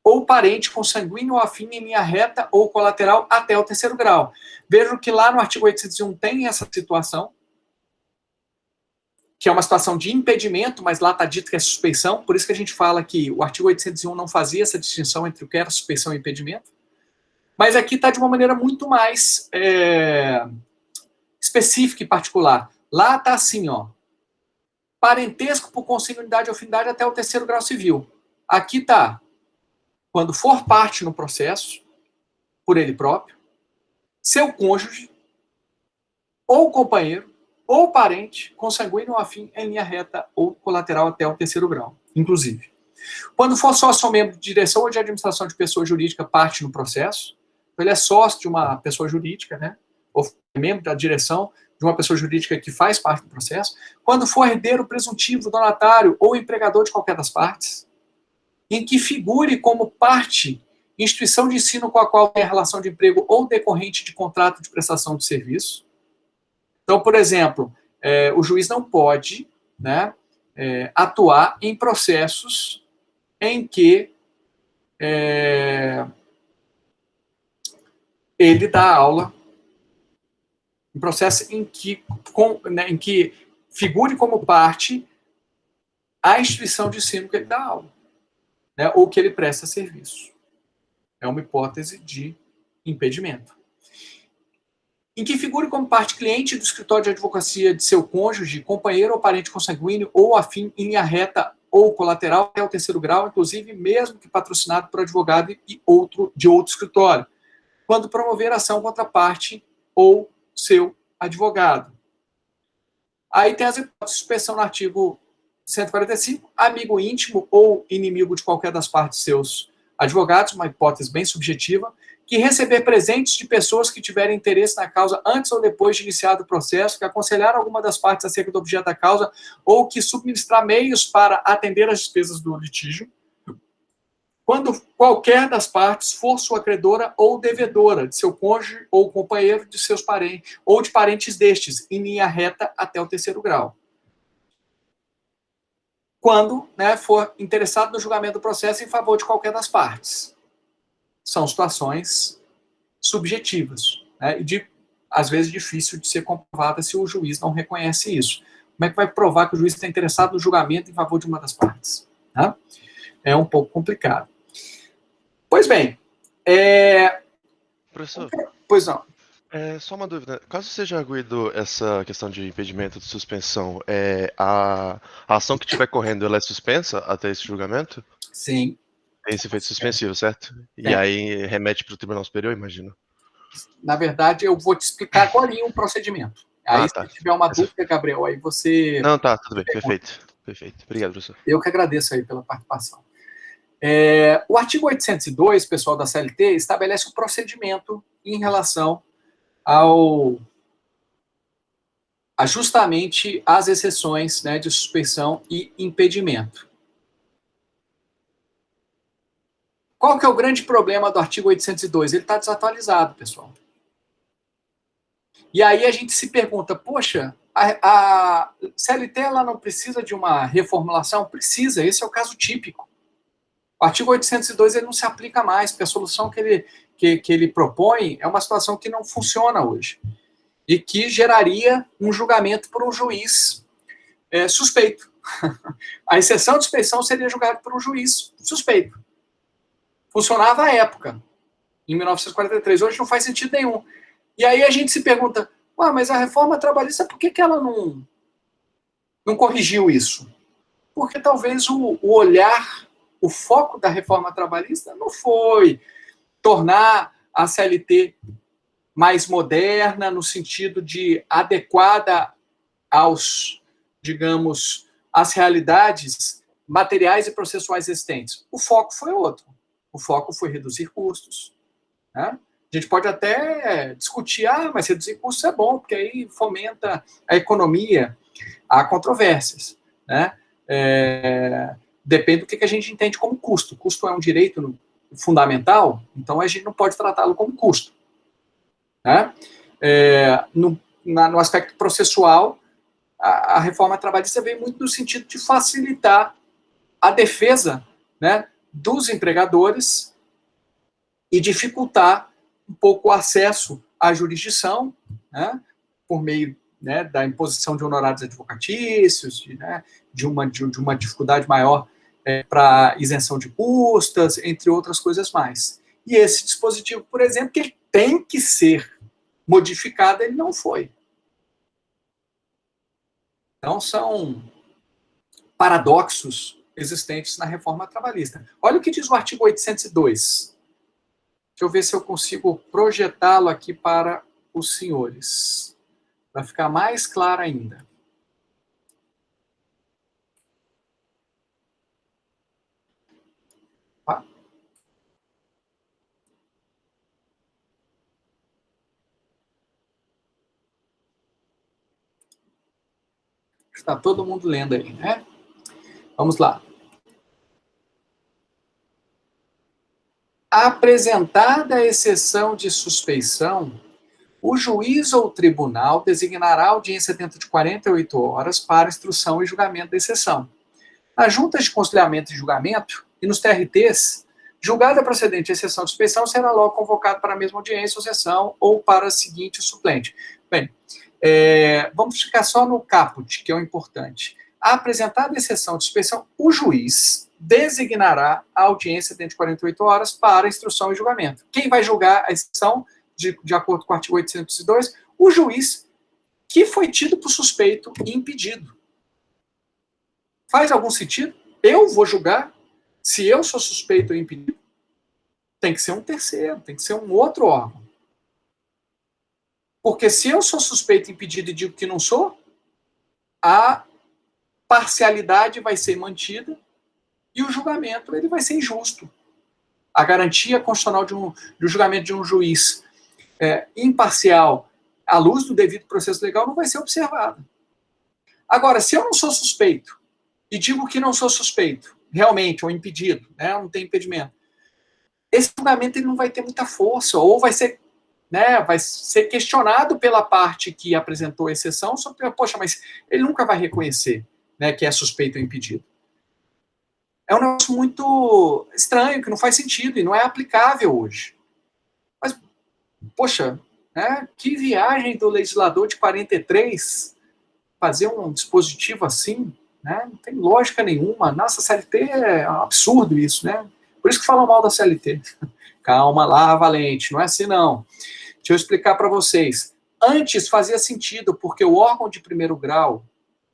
ou parente consanguíneo ou afim em linha reta ou colateral até o terceiro grau. Vejam que lá no artigo 801 tem essa situação, que é uma situação de impedimento, mas lá está dito que é suspeição, por isso que a gente fala que o artigo 801 não fazia essa distinção entre o que era suspeição e impedimento, mas aqui está de uma maneira muito mais específica e particular. Lá está assim, ó, parentesco por consanguinidade ou afinidade até o terceiro grau civil. Aqui está, quando for parte no processo, por ele próprio, seu cônjuge, ou companheiro, ou parente, consanguíneo ou afim em linha reta ou colateral até o terceiro grau, inclusive. Quando for sócio ou membro de direção ou de administração de pessoa jurídica, parte no processo, ele é sócio de uma pessoa jurídica, né? Ou membro da direção de uma pessoa jurídica que faz parte do processo. Quando for herdeiro presuntivo, donatário ou empregador de qualquer das partes, em que figure como parte instituição de ensino com a qual tem relação de emprego ou decorrente de contrato de prestação de serviço. Então, por exemplo, o juiz não pode, né, atuar em processos em que ele dá aula, em processo em que figure como parte a instituição de ensino que ele dá aula, né, ou que ele presta serviço. É uma hipótese de impedimento. Em que figure como parte cliente do escritório de advocacia de seu cônjuge, companheiro ou parente consanguíneo ou afim em linha reta ou colateral até o terceiro grau, inclusive mesmo que patrocinado por advogado de outro escritório, quando promover ação contra a parte ou seu advogado. Aí tem as hipóteses de suspensão no artigo 145, amigo íntimo ou inimigo de qualquer das partes seus advogados, uma hipótese bem subjetiva, que receber presentes de pessoas que tiverem interesse na causa antes ou depois de iniciado o processo, que aconselhar alguma das partes acerca do objeto da causa, ou que subministrar meios para atender às despesas do litígio, quando qualquer das partes for sua credora ou devedora, de seu cônjuge ou companheiro, de seus parentes, ou de parentes destes, em linha reta até o terceiro grau. Quando, né, for interessado no julgamento do processo em favor de qualquer das partes. São situações subjetivas, né, e às vezes difícil de ser comprovada se o juiz não reconhece isso. Como é que vai provar que o juiz está interessado no julgamento em favor de uma das partes? Né? É um pouco complicado. Pois bem, Professor, pois não. Só uma dúvida. Caso seja arguído essa questão de impedimento de suspensão, a ação que estiver correndo, ela é suspensa até esse julgamento? Sim. Tem esse efeito suspensivo, certo? E Tem. aí remete para o Tribunal Superior, imagino. Na verdade, eu vou te explicar agora o procedimento. Aí, tá. se tiver uma dúvida, Gabriel, aí você... Não, tá, tudo bem. Perfeito. Obrigado, professor. Eu que agradeço aí pela participação. O artigo 802, pessoal da CLT, estabelece o procedimento em relação justamente às exceções, né, de suspeição e impedimento. Qual que é o grande problema do artigo 802? Ele está desatualizado, pessoal. E aí a gente se pergunta, poxa, a CLT ela não precisa de uma reformulação? Precisa, esse é o caso típico. O artigo 802 ele não se aplica mais, porque a solução que ele propõe é uma situação que não funciona hoje. E que geraria um julgamento por um juiz suspeito. A exceção de suspeição seria julgada por um juiz suspeito. Funcionava à época, em 1943. Hoje não faz sentido nenhum. E aí a gente se pergunta, mas a reforma trabalhista, por que ela não corrigiu isso? Porque talvez o olhar, o foco da reforma trabalhista não foi tornar a CLT mais moderna, no sentido de adequada aos, digamos, às realidades materiais e processuais existentes. O foco foi outro. O foco foi reduzir custos. Né? A gente pode até discutir, mas reduzir custos é bom, porque aí fomenta a economia. Há controvérsias. Né? Depende do que a gente entende como custo. Custo é um direito fundamental, então a gente não pode tratá-lo como custo. Né? No aspecto processual, a reforma trabalhista vem muito no sentido de facilitar a defesa, né, dos empregadores e dificultar um pouco o acesso à jurisdição, né, por meio, né, da imposição de honorários advocatícios, de uma dificuldade maior para isenção de custas, entre outras coisas mais. E esse dispositivo, por exemplo, que ele tem que ser modificado, ele não foi. Então, são paradoxos existentes na reforma trabalhista. Olha o que diz o artigo 802. Deixa eu ver se eu consigo projetá-lo aqui para os senhores, para ficar mais claro ainda. Tá? Está todo mundo lendo aí, né? Vamos lá. Apresentada a exceção de suspeição, o juiz ou o tribunal designará audiência dentro de 48 horas para instrução e julgamento da exceção. Nas juntas de conciliamento e julgamento, e nos TRTs, julgada procedente a exceção de suspeição, será logo convocado para a mesma audiência ou sessão ou para a seguinte suplente. Bem, vamos ficar só no caput, que é o importante. A apresentada exceção de suspeição, o juiz designará a audiência dentro de 48 horas para instrução e julgamento. Quem vai julgar a exceção, de acordo com o artigo 802? O juiz que foi tido por suspeito e impedido. Faz algum sentido? Eu vou julgar? Se eu sou suspeito ou impedido, tem que ser um terceiro, tem que ser um outro órgão. Porque se eu sou suspeito, impedido e digo que não sou, a parcialidade vai ser mantida e o julgamento ele vai ser injusto. A garantia constitucional do julgamento de um juiz imparcial, à luz do devido processo legal, não vai ser observada. Agora, se eu não sou suspeito e digo que não sou suspeito, realmente, ou impedido, né, não tem impedimento, esse julgamento ele não vai ter muita força, ou vai ser questionado pela parte que apresentou a exceção, sobre, poxa, mas ele nunca vai reconhecer, né, que é suspeito ou impedido. É um negócio muito estranho, que não faz sentido e não é aplicável hoje. Mas, poxa, né, que viagem do legislador de 43 fazer um dispositivo assim, né, não tem lógica nenhuma. Nossa, CLT é um absurdo isso, né? Por isso que falam mal da CLT. Calma lá, Valente, não é assim não. Deixa eu explicar para vocês. Antes fazia sentido, porque o órgão de primeiro grau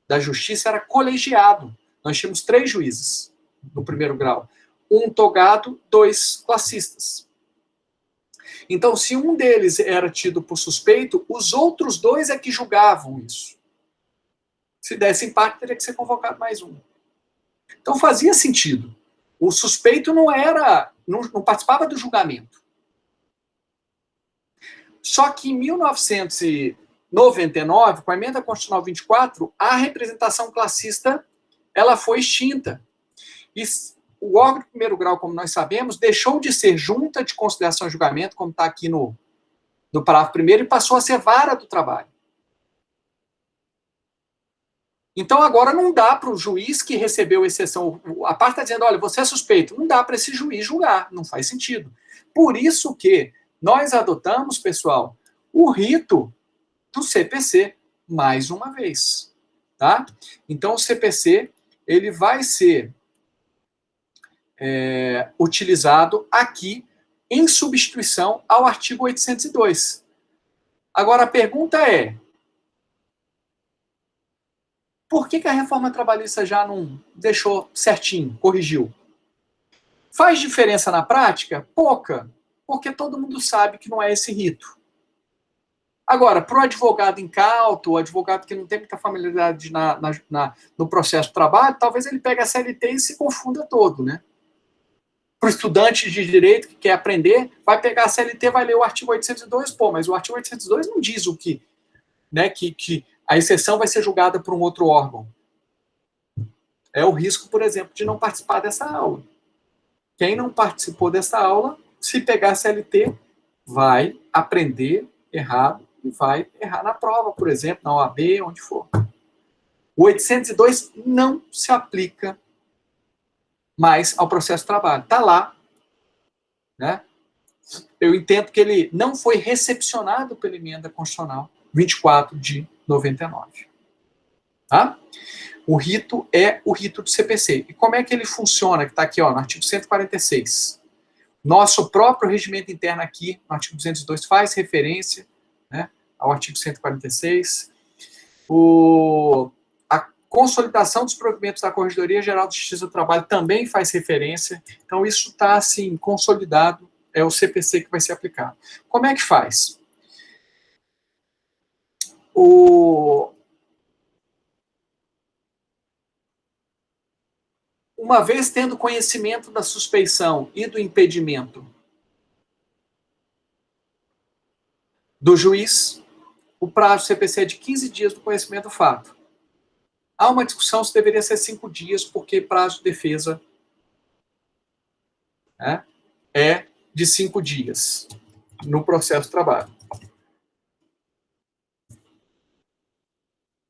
da justiça era colegiado. Nós tínhamos 3 juízes no primeiro grau. 1 togado, 2 classistas. Então, se um deles era tido por suspeito, os outros 2 é que julgavam isso. Se desse empate, teria que ser convocado mais um. Então, fazia sentido. O suspeito não participava do julgamento. Só que em 1999, com a emenda constitucional 24, a representação classista ela foi extinta. E o órgão de primeiro grau, como nós sabemos, deixou de ser junta de conciliação e julgamento, como está aqui no parágrafo 1º, e passou a ser vara do trabalho. Então, agora não dá para o juiz que recebeu exceção, a parte está dizendo, olha, você é suspeito, não dá para esse juiz julgar, não faz sentido. Por isso que nós adotamos, pessoal, o rito do CPC, mais uma vez. Tá? Então, o CPC ele vai ser utilizado aqui em substituição ao artigo 802. Agora, a pergunta é, por que a reforma trabalhista já não deixou certinho, corrigiu? Faz diferença na prática? Pouca, porque todo mundo sabe que não é esse rito. Agora, para o advogado incauto, o advogado que não tem muita familiaridade no processo de trabalho, talvez ele pegue a CLT e se confunda todo, né? Para o estudante de direito que quer aprender, vai pegar a CLT, vai ler o artigo 802, pô, mas o artigo 802 não diz o que, né, que a exceção vai ser julgada por um outro órgão. É o risco, por exemplo, de não participar dessa aula. Quem não participou dessa aula, se pegar a CLT, vai aprender errado e vai errar na prova, por exemplo, na OAB, onde for. O 802 não se aplica mais ao processo de trabalho. Está lá, né? Eu entendo que ele não foi recepcionado pela emenda constitucional 24 de 99. Tá? O rito é o rito do CPC. E como é que ele funciona? Que está aqui, ó, no artigo 146. Nosso próprio regimento interno aqui, no artigo 202, faz referência, né, ao artigo 146. A consolidação dos provimentos da Corregedoria Geral de Justiça do Trabalho também faz referência. Então, isso está, assim, consolidado, é o CPC que vai ser aplicado. Como é que faz? Uma vez tendo conhecimento da suspeição e do impedimento do juiz, o prazo do CPC é de 15 dias do conhecimento do fato. Há uma discussão se deveria ser 5 dias, porque prazo de defesa, né, é de 5 dias no processo de trabalho.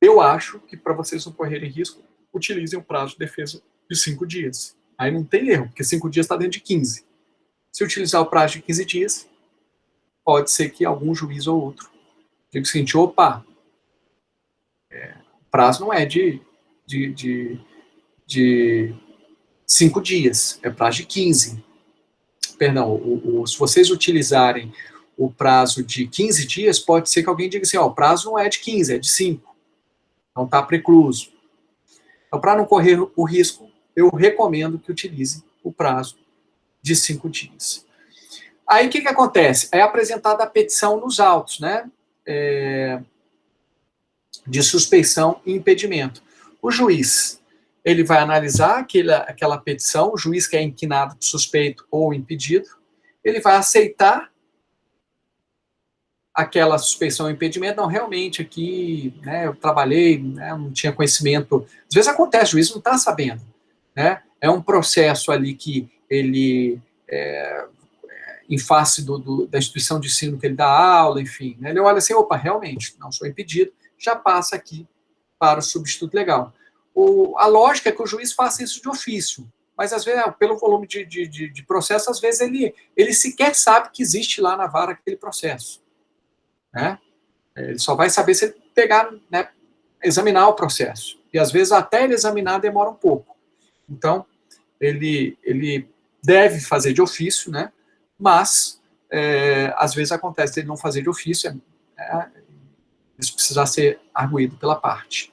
Eu acho que, para vocês não correrem risco, utilizem o prazo de defesa de 5 dias. Aí não tem erro, porque 5 dias está dentro de 15. Se utilizar o prazo de 15 dias, pode ser que algum juiz ou outro diga o seguinte, opa, o prazo não é de 5 dias, é prazo de 15. Perdão, se vocês utilizarem o prazo de 15 dias, pode ser que alguém diga assim, ó, o prazo não é de 15, é de 5. Então está precluso. Então, para não correr o risco, eu recomendo que utilize o prazo de 5 dias. Aí, o que acontece? É apresentada a petição nos autos, né? De suspeição e impedimento. O juiz, ele vai analisar aquela petição, o juiz que é inquinado, suspeito ou impedido, ele vai aceitar aquela suspeição ou impedimento. Não, realmente aqui, né, eu trabalhei, né, não tinha conhecimento. Às vezes acontece, o juiz não está sabendo, né? É um processo ali que ele, em face da instituição de ensino que ele dá aula, enfim, né, ele olha assim, opa, realmente, não sou impedido, já passa aqui para o substituto legal. A lógica é que o juiz faça isso de ofício, mas às vezes, pelo volume de processo, às vezes ele sequer sabe que existe lá na vara aquele processo. Né? Ele só vai saber se ele pegar, né, examinar o processo. E às vezes até ele examinar demora um pouco. Então, ele deve fazer de ofício, né? Mas às vezes acontece ele não fazer de ofício, isso precisa ser arguído pela parte.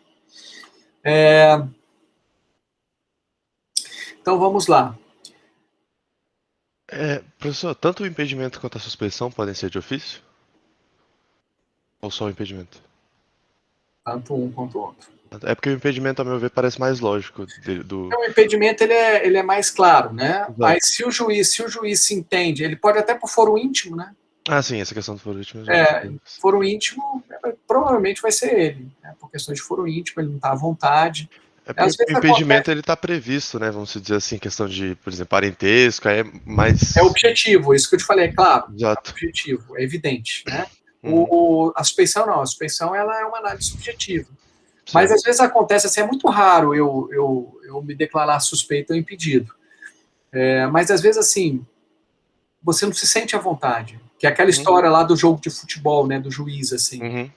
Então vamos lá. Professor, tanto o impedimento quanto a suspeição podem ser de ofício? Ou só o impedimento? Tanto um quanto o outro. É porque o impedimento, a meu ver, parece mais lógico. Então, o impedimento ele é mais claro, né? Exato. Mas se o juiz se entende, ele pode até por foro íntimo, né? Ah, sim, essa questão do foro íntimo. Foro íntimo, provavelmente vai ser ele, né? Por questões de foro íntimo, ele não está à vontade. Às vezes o impedimento ele está previsto, né? Vamos dizer assim, questão de, por exemplo, parentesco, é mais... É objetivo, isso que eu te falei, é claro. Exato. É objetivo, é evidente, né? A suspeição não, a suspeição ela é uma análise subjetiva. Sim. Mas às vezes acontece assim, é muito raro eu me declarar suspeito ou impedido. Mas às vezes assim, você não se sente à vontade. Que é aquela história lá do jogo de futebol, né, do juiz, assim.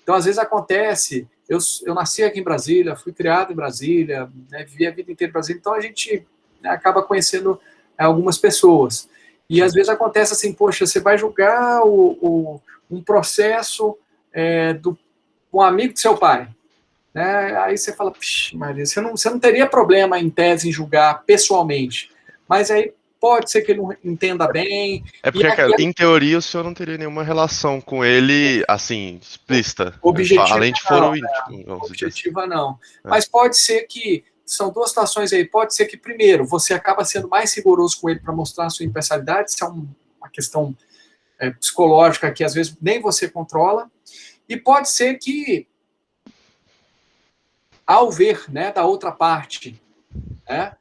Então às vezes acontece, eu nasci aqui em Brasília, fui criado em Brasília, né, vivi a vida inteira em Brasília, então a gente, né, acaba conhecendo algumas pessoas. E às vezes acontece assim, poxa, você vai julgar o um processo do um amigo do seu pai. Né? Aí você fala, Maria, você não teria problema, em tese, em julgar pessoalmente. Mas aí pode ser que ele não entenda bem. É porque, cara, em teoria, o senhor não teria nenhuma relação com ele, assim, explícita. Objetiva Além de não, foro íntimo, vamos dizer assim. objetiva não. Mas pode ser que, são duas situações aí, pode ser que, primeiro, você acaba sendo mais rigoroso com ele para mostrar a sua imparcialidade, isso é uma questão psicológica que, às vezes, nem você controla, e pode ser que, ao ver, né, da outra parte, né,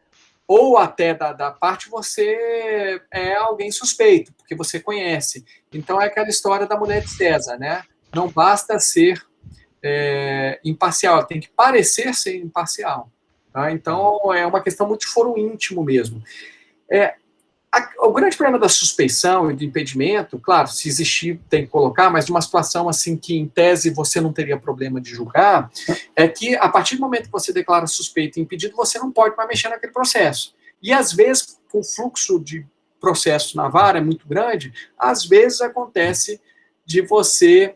ou até da parte, você é alguém suspeito, porque você conhece. Então, é aquela história da mulher de César, né? Não basta ser imparcial, tem que parecer ser imparcial. Tá? Então, é uma questão muito de foro íntimo mesmo. O grande problema da suspeição e do impedimento, claro, se existir, tem que colocar, mas numa situação assim que, em tese, você não teria problema de julgar, é que, a partir do momento que você declara suspeito e impedido, você não pode mais mexer naquele processo. E, às vezes, o fluxo de processos na vara é muito grande, às vezes acontece de você,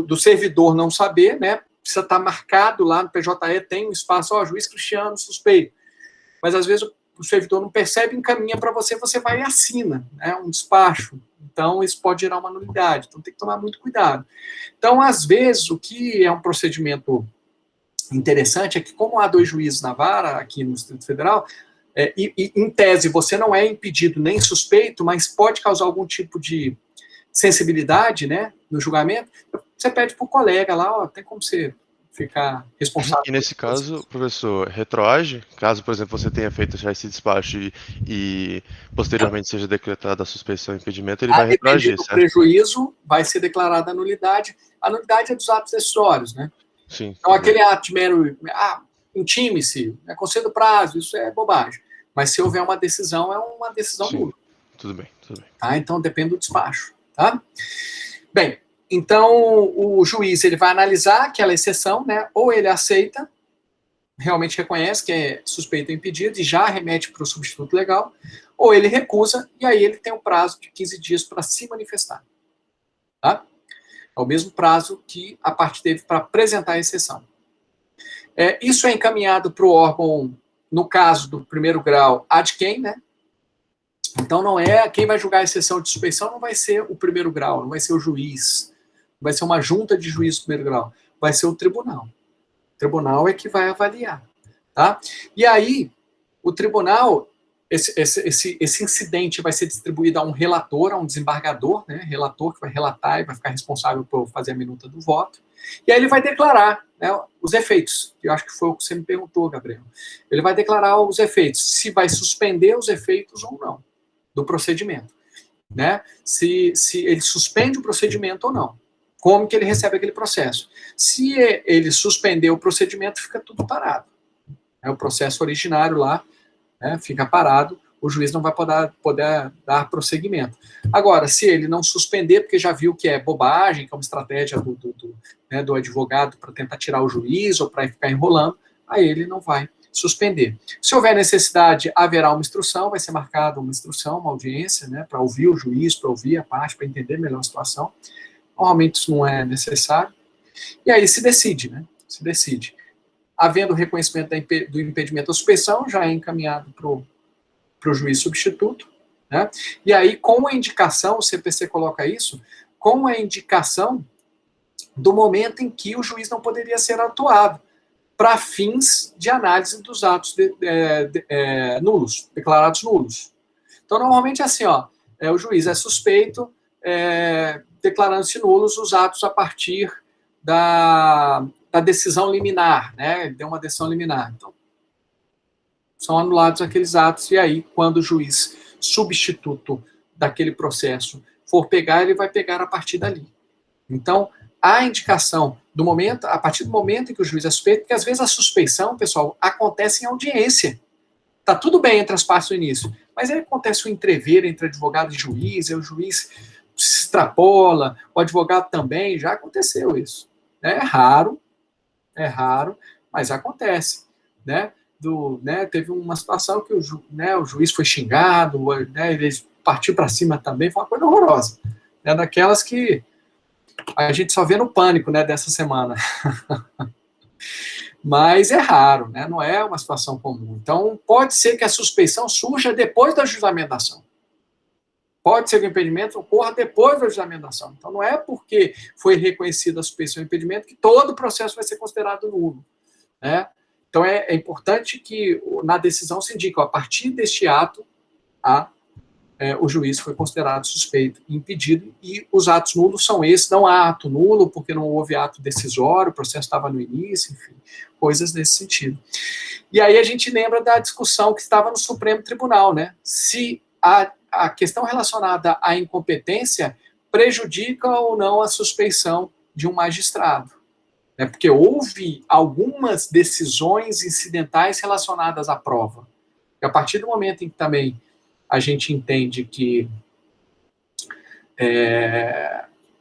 do servidor não saber, né, precisa estar marcado lá no PJE, tem um espaço, juiz Cristiano suspeito, mas, às vezes, o servidor não percebe, encaminha para você, você vai e assina, né, um despacho. Então, isso pode gerar uma nulidade. Então, tem que tomar muito cuidado. Então, às vezes, o que é um procedimento interessante é que, como há 2 juízes na vara, aqui no Distrito Federal, e em tese, você não é impedido nem suspeito, mas pode causar algum tipo de sensibilidade, né, no julgamento, você pede para o colega lá, tem como você ficar responsável. E nesse caso, professor, retroage, caso, por exemplo, você tenha feito já esse despacho e posteriormente seja decretada a suspeição e impedimento, ele vai retroagir, do certo? prejuízo, vai ser declarada a nulidade. A nulidade é dos atos decisórios, né? Sim. Então, aquele ato de mero, intime-se, conceda o prazo, isso é bobagem. Mas se houver uma decisão, é uma decisão nula. Tudo bem, tudo bem. Tá? Então, depende do despacho, tá? Bem, então, o juiz, ele vai analisar aquela exceção, né? Ou ele aceita, realmente reconhece que é suspeito ou impedido e já remete para o substituto legal, ou ele recusa, e aí ele tem um prazo de 15 dias para se manifestar. Tá? É o mesmo prazo que a parte teve para apresentar a exceção. Isso é encaminhado para o órgão, no caso do primeiro grau, ad quem, né? Então, não é quem vai julgar a exceção de suspeição, não vai ser o primeiro grau, não vai ser o juiz, não vai ser uma junta de juízes do primeiro grau, vai ser o tribunal. O tribunal é que vai avaliar. Tá? E aí, o tribunal, esse incidente vai ser distribuído a um relator, a um desembargador, né? Relator que vai relatar e vai ficar responsável por fazer a minuta do voto. E aí ele vai declarar, né, os efeitos, que eu acho que foi o que você me perguntou, Gabriel. Ele vai declarar os efeitos, se vai suspender os efeitos ou não do procedimento. Né? Se ele suspende o procedimento ou não. Como que ele recebe aquele processo. Se ele suspender o procedimento, fica tudo parado. O processo originário lá, né, fica parado, o juiz não vai poder dar prosseguimento. Agora, se ele não suspender, porque já viu que é bobagem, que é uma estratégia do advogado para tentar tirar o juiz ou para ficar enrolando, aí ele não vai suspender. Se houver necessidade, haverá uma instrução, vai ser marcada uma instrução, uma audiência, né, para ouvir o juiz, para ouvir a parte, para entender melhor a situação. Normalmente isso não é necessário. E aí se decide, né? Se decide. Havendo reconhecimento do impedimento da suspeição, já é encaminhado para o juiz substituto, né? E aí, com a indicação, o CPC coloca isso, com a indicação do momento em que o juiz não poderia ser atuado, para fins de análise dos atos nulos, declarados nulos. Então, normalmente é assim, o juiz é suspeito, declarando-se nulos os atos a partir da decisão liminar, né? Ele deu uma decisão liminar. Então, são anulados aqueles atos, e aí, quando o juiz substituto daquele processo for pegar, ele vai pegar a partir dali. Então, a indicação do momento, a partir do momento em que o juiz é suspeito, porque às vezes a suspeição, pessoal, acontece em audiência. Tá tudo bem entre as partes no início, mas aí acontece o entrever entre advogado e juiz, aí o juiz se extrapola, o advogado também, já aconteceu isso. É raro, mas acontece, né? Teve uma situação que o juiz foi xingado, né, ele partiu para cima também, foi uma coisa horrorosa. É daquelas que a gente só vê no Pânico, né, dessa semana. Mas é raro, né? Não é uma situação comum. Então, pode ser que a suspeição surja depois do ajuizamento da ação. Pode ser que o impedimento ocorra depois do ajuizamento da ação. Então, não é porque foi reconhecida a suspeição e impedimento que todo o processo vai ser considerado nulo, né? Então, é importante que na decisão se indique, a partir deste ato, o juiz foi considerado suspeito e impedido, e os atos nulos são esses. Não há ato nulo, porque não houve ato decisório, o processo estava no início, enfim, coisas nesse sentido. E aí a gente lembra da discussão que estava no Supremo Tribunal, né? Se a questão relacionada à incompetência prejudica ou não a suspeição de um magistrado, né? Porque houve algumas decisões incidentais relacionadas à prova. E a partir do momento em que também a gente entende que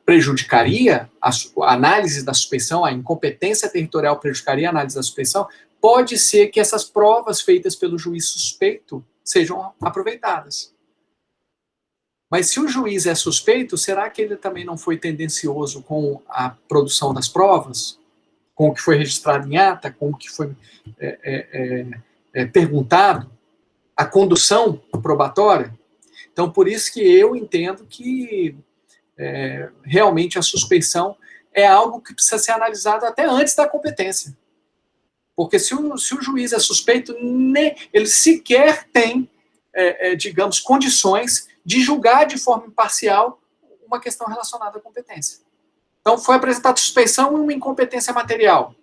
prejudicaria a análise da suspeição, a incompetência territorial prejudicaria a análise da suspeição, pode ser que essas provas feitas pelo juiz suspeito sejam aproveitadas. Mas se o juiz é suspeito, será que ele também não foi tendencioso com a produção das provas? Com o que foi registrado em ata? Com o que foi perguntado? A condução probatória? Então, por isso que eu entendo que realmente a suspeição é algo que precisa ser analisado até antes da competência. Porque se o juiz é suspeito, ele sequer tem, digamos, condições de julgar de forma imparcial uma questão relacionada à competência. Então, foi apresentada suspeição e uma incompetência material.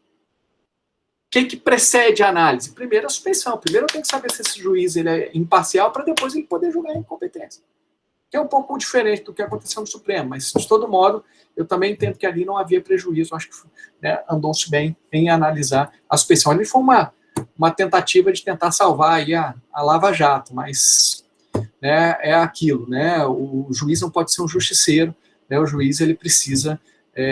O que precede a análise? Primeiro, a suspeição. Primeiro, eu tenho que saber se esse juiz ele é imparcial para depois ele poder julgar a incompetência. Que é um pouco diferente do que aconteceu no Supremo, mas, de todo modo, eu também entendo que ali não havia prejuízo. Acho que, né, andou-se bem em analisar a suspeição. Ali foi uma tentativa de tentar salvar aí a Lava Jato, mas, né, é aquilo, né? O juiz não pode ser um justiceiro, né? O juiz ele precisa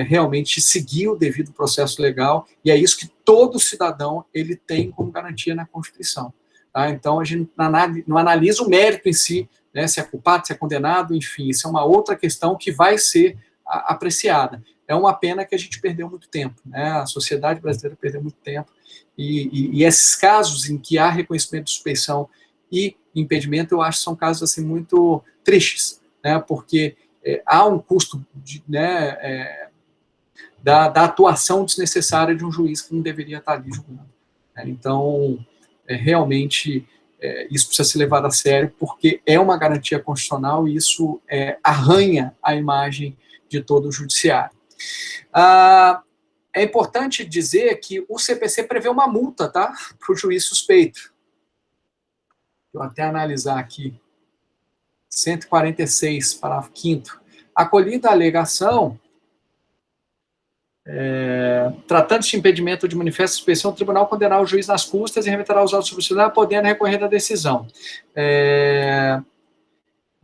realmente seguir o devido processo legal, e é isso que todo cidadão ele tem como garantia na Constituição. Tá? Então, a gente não analisa o mérito em si, né, se é culpado, se é condenado, enfim, isso é uma outra questão que vai ser apreciada. É uma pena que a gente perdeu muito tempo, né? A sociedade brasileira perdeu muito tempo, e esses casos em que há reconhecimento de suspeição e impedimento, eu acho que são casos assim, muito tristes, né? Porque há um custo da atuação desnecessária de um juiz que não deveria estar ali julgando. Então, realmente, isso precisa ser levado a sério, porque é uma garantia constitucional e isso arranha a imagem de todo o judiciário. É importante dizer que o CPC prevê uma multa, tá, para o juiz suspeito. Vou até analisar aqui. 146, parágrafo 5º. Acolhida a alegação, tratando-se de impedimento de manifesta suspeição, o tribunal condenará o juiz nas custas e remeterá os autos subsidiários, podendo recorrer da decisão.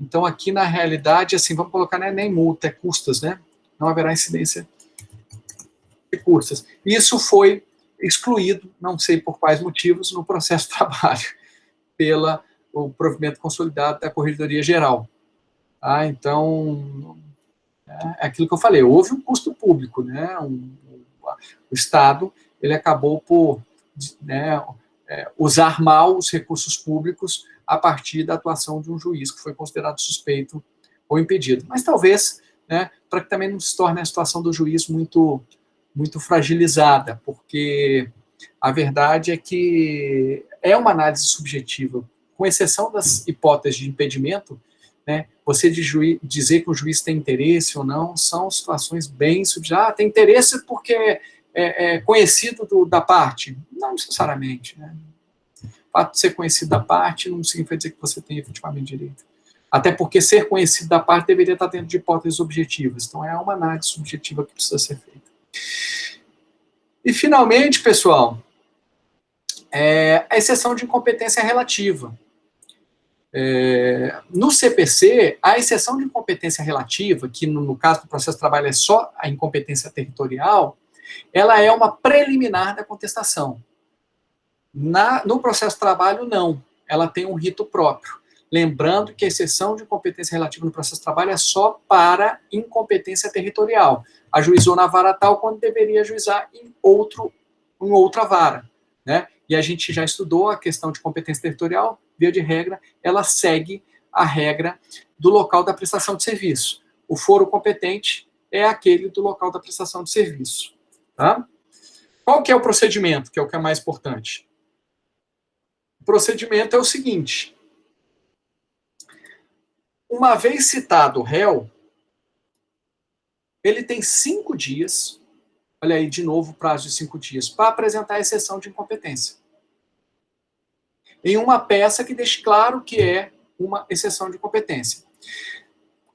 Então, aqui na realidade, assim, vamos colocar, não é nem multa, é custas, né? Não haverá incidência de custas. Isso foi excluído, não sei por quais motivos, no processo de trabalho, pelo provimento consolidado da Corregedoria Geral. Então, é aquilo que eu falei, houve um custo público, né? O Estado ele acabou por usar mal os recursos públicos a partir da atuação de um juiz que foi considerado suspeito ou impedido. Mas talvez, né, para que também não se torne a situação do juiz muito, muito fragilizada, porque a verdade é que é uma análise subjetiva, com exceção das hipóteses de impedimento, né, você dizer que o juiz tem interesse ou não, são situações bem subjetivas. Tem interesse porque é conhecido da parte? Não necessariamente. Né? O fato de ser conhecido da parte não significa dizer que você tem efetivamente direito. Até porque ser conhecido da parte deveria estar dentro de hipóteses objetivas. Então, é uma análise subjetiva que precisa ser feita. E, finalmente, pessoal, a exceção de incompetência relativa. No CPC, a exceção de incompetência relativa, que no caso do processo de trabalho é só a incompetência territorial, ela é uma preliminar da contestação. No processo de trabalho, não. Ela tem um rito próprio. Lembrando que a exceção de incompetência relativa no processo de trabalho é só para incompetência territorial. Ajuizou na vara tal quando deveria ajuizar em outra vara, né? E a gente já estudou a questão de competência territorial, via de regra, ela segue a regra do local da prestação de serviço. O foro competente é aquele do local da prestação de serviço. Tá? Qual que é o procedimento, que é o que é mais importante? O procedimento é o seguinte. Uma vez citado o réu, ele tem 5 dias, olha aí de novo o prazo de 5 dias, para apresentar a exceção de incompetência. Em uma peça que deixe claro que é uma exceção de incompetência.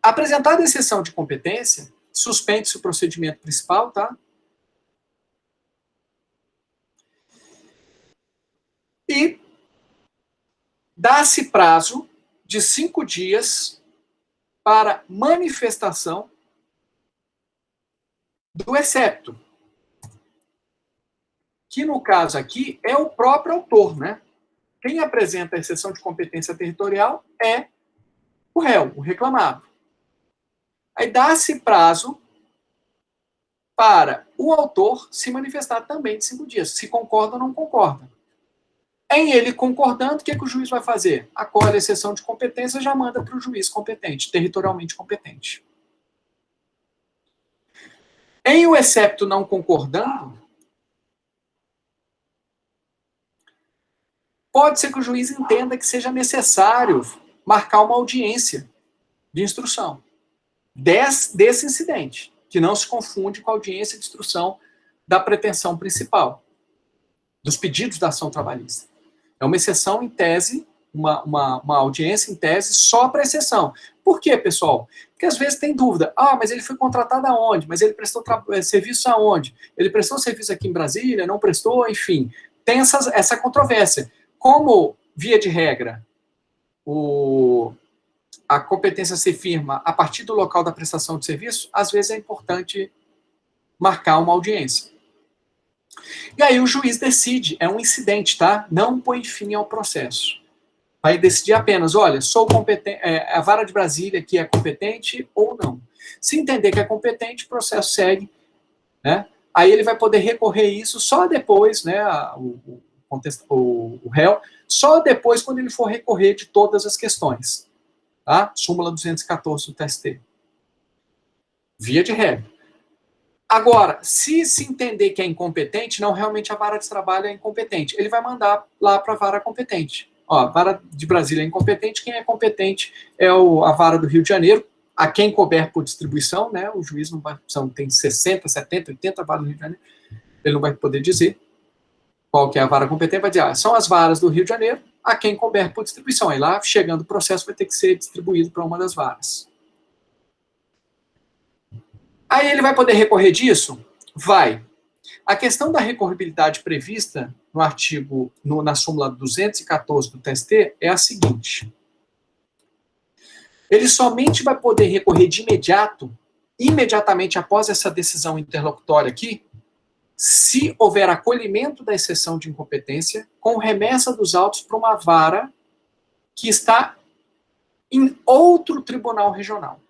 Apresentada a exceção de incompetência, suspende-se o procedimento principal, tá? E dá-se prazo de 5 dias para manifestação do excepto, que no caso aqui é o próprio autor, né? Quem apresenta a exceção de competência territorial é o réu, o reclamado. Aí dá-se prazo para o autor se manifestar também de 5 dias, se concorda ou não concorda. Em ele concordando, o que o juiz vai fazer? Acolhe a exceção de competência e já manda para o juiz competente, territorialmente competente. Em o excepto não concordando, pode ser que o juiz entenda que seja necessário marcar uma audiência de instrução desse incidente, que não se confunde com a audiência de instrução da pretensão principal, dos pedidos da ação trabalhista. É uma exceção em tese, uma audiência em tese só para exceção. Por quê, pessoal? Porque às vezes tem dúvida. Ah, mas ele foi contratado aonde? Mas ele prestou serviço aonde? Ele prestou serviço aqui em Brasília? Não prestou? Enfim, tem essa controvérsia. Como, via de regra, a competência se firma a partir do local da prestação de serviço, às vezes é importante marcar uma audiência. E aí o juiz decide, é um incidente, tá? Não põe fim ao processo. Vai decidir apenas, olha, sou competente, a vara de Brasília que é competente ou não. Se entender que é competente, o processo segue, né? Aí ele vai poder recorrer isso só depois, né? O réu, só depois quando ele for recorrer de todas as questões. Tá? Súmula 214 do TST. Via de regra. Agora, se entender que é incompetente, não, realmente a vara de trabalho é incompetente. Ele vai mandar lá para a vara competente. Ó, a vara de Brasília é incompetente, quem é competente é a vara do Rio de Janeiro, a quem couber por distribuição, né? O juiz não vai, tem 60, 70, 80 varas do Rio de Janeiro, ele não vai poder dizer qual que é a vara competente, vai dizer, são as varas do Rio de Janeiro, a quem couber por distribuição. Aí lá, chegando o processo, vai ter que ser distribuído para uma das varas. Aí ele vai poder recorrer disso? Vai. A questão da recorribilidade prevista no artigo, na súmula 214 do TST é a seguinte. Ele somente vai poder recorrer de imediato, imediatamente após essa decisão interlocutória aqui, se houver acolhimento da exceção de incompetência com remessa dos autos para uma vara que está em outro tribunal regional.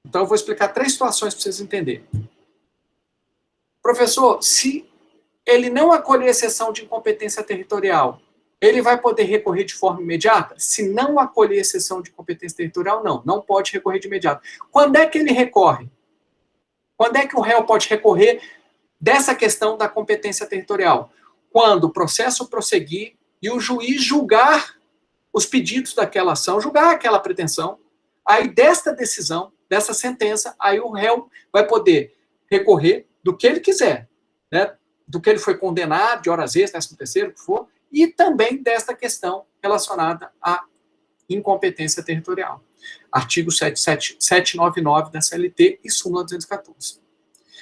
Então, eu vou explicar 3 situações para vocês entenderem. Professor, se ele não acolher a exceção de incompetência territorial, ele vai poder recorrer de forma imediata? Se não acolher a exceção de incompetência territorial, não pode recorrer de imediato. Quando é que ele recorre? Quando é que o réu pode recorrer dessa questão da competência territorial? Quando o processo prosseguir e o juiz julgar os pedidos daquela ação, julgar aquela pretensão, aí desta decisão, dessa sentença, aí o réu vai poder recorrer do que ele quiser, né? Do que ele foi condenado, de horas extras, 13º, o que for, e também desta questão relacionada à incompetência territorial. Artigo 799 da CLT e súmula 214.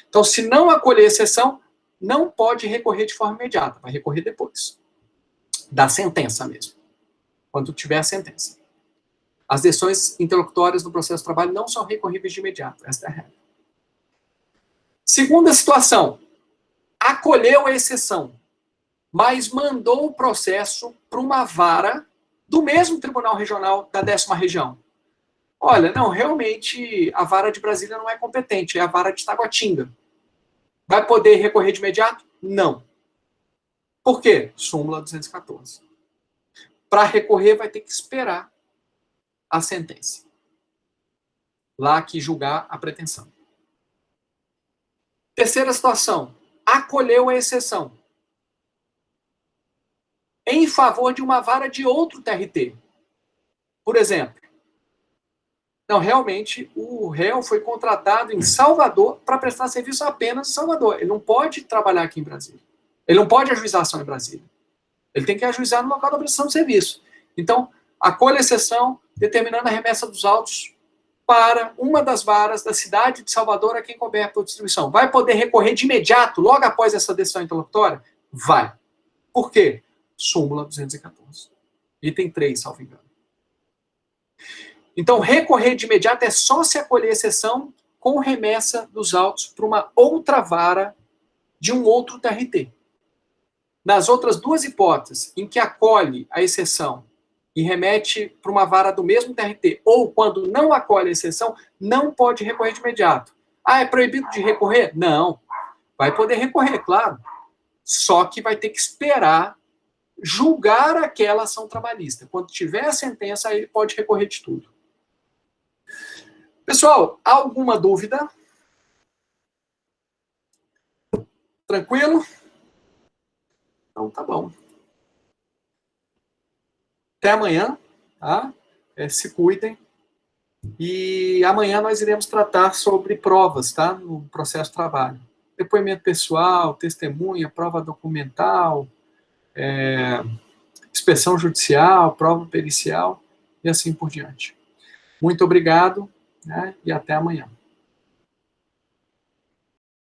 Então, se não acolher exceção, não pode recorrer de forma imediata, vai recorrer depois da sentença mesmo, quando tiver a sentença. As decisões interlocutórias no processo de trabalho não são recorríveis de imediato, esta é a regra. Segunda situação, acolheu a exceção, mas mandou o processo para uma vara do mesmo Tribunal Regional da 10ª Região. Olha, não, realmente a vara de Brasília não é competente, é a vara de Taguatinga. Vai poder recorrer de imediato? Não. Por quê? Súmula 214. Para recorrer, vai ter que esperar a sentença. Lá que julgar a pretensão. Terceira situação. Acolheu a exceção em favor de uma vara de outro TRT. Por exemplo, não, realmente, o réu foi contratado em Salvador para prestar serviço apenas em Salvador. Ele não pode trabalhar aqui em Brasília. Ele não pode ajuizar ação em Brasília. Ele tem que ajuizar no local da prestação de serviço. Então, acolhe a exceção, determinando a remessa dos autos para uma das varas da cidade de Salvador a quem couber por distribuição. Vai poder recorrer de imediato, logo após essa decisão interlocutória? Vai. Por quê? Súmula 214. Item 3, salvo engano. Então, recorrer de imediato é só se acolher a exceção com remessa dos autos para uma outra vara de um outro TRT. Nas outras duas hipóteses, em que acolhe a exceção e remete para uma vara do mesmo TRT, ou quando não acolhe a exceção, não pode recorrer de imediato. Ah, é proibido de recorrer? Não. Vai poder recorrer, claro. Só que vai ter que esperar julgar aquela ação trabalhista. Quando tiver a sentença, aí ele pode recorrer de tudo. Pessoal, alguma dúvida? Tranquilo? Então tá bom. Até amanhã, tá? Se cuidem. E amanhã nós iremos tratar sobre provas, tá? No processo de trabalho. Depoimento pessoal, testemunha, prova documental, inspeção judicial, prova pericial e assim por diante. Muito obrigado, né? E até amanhã.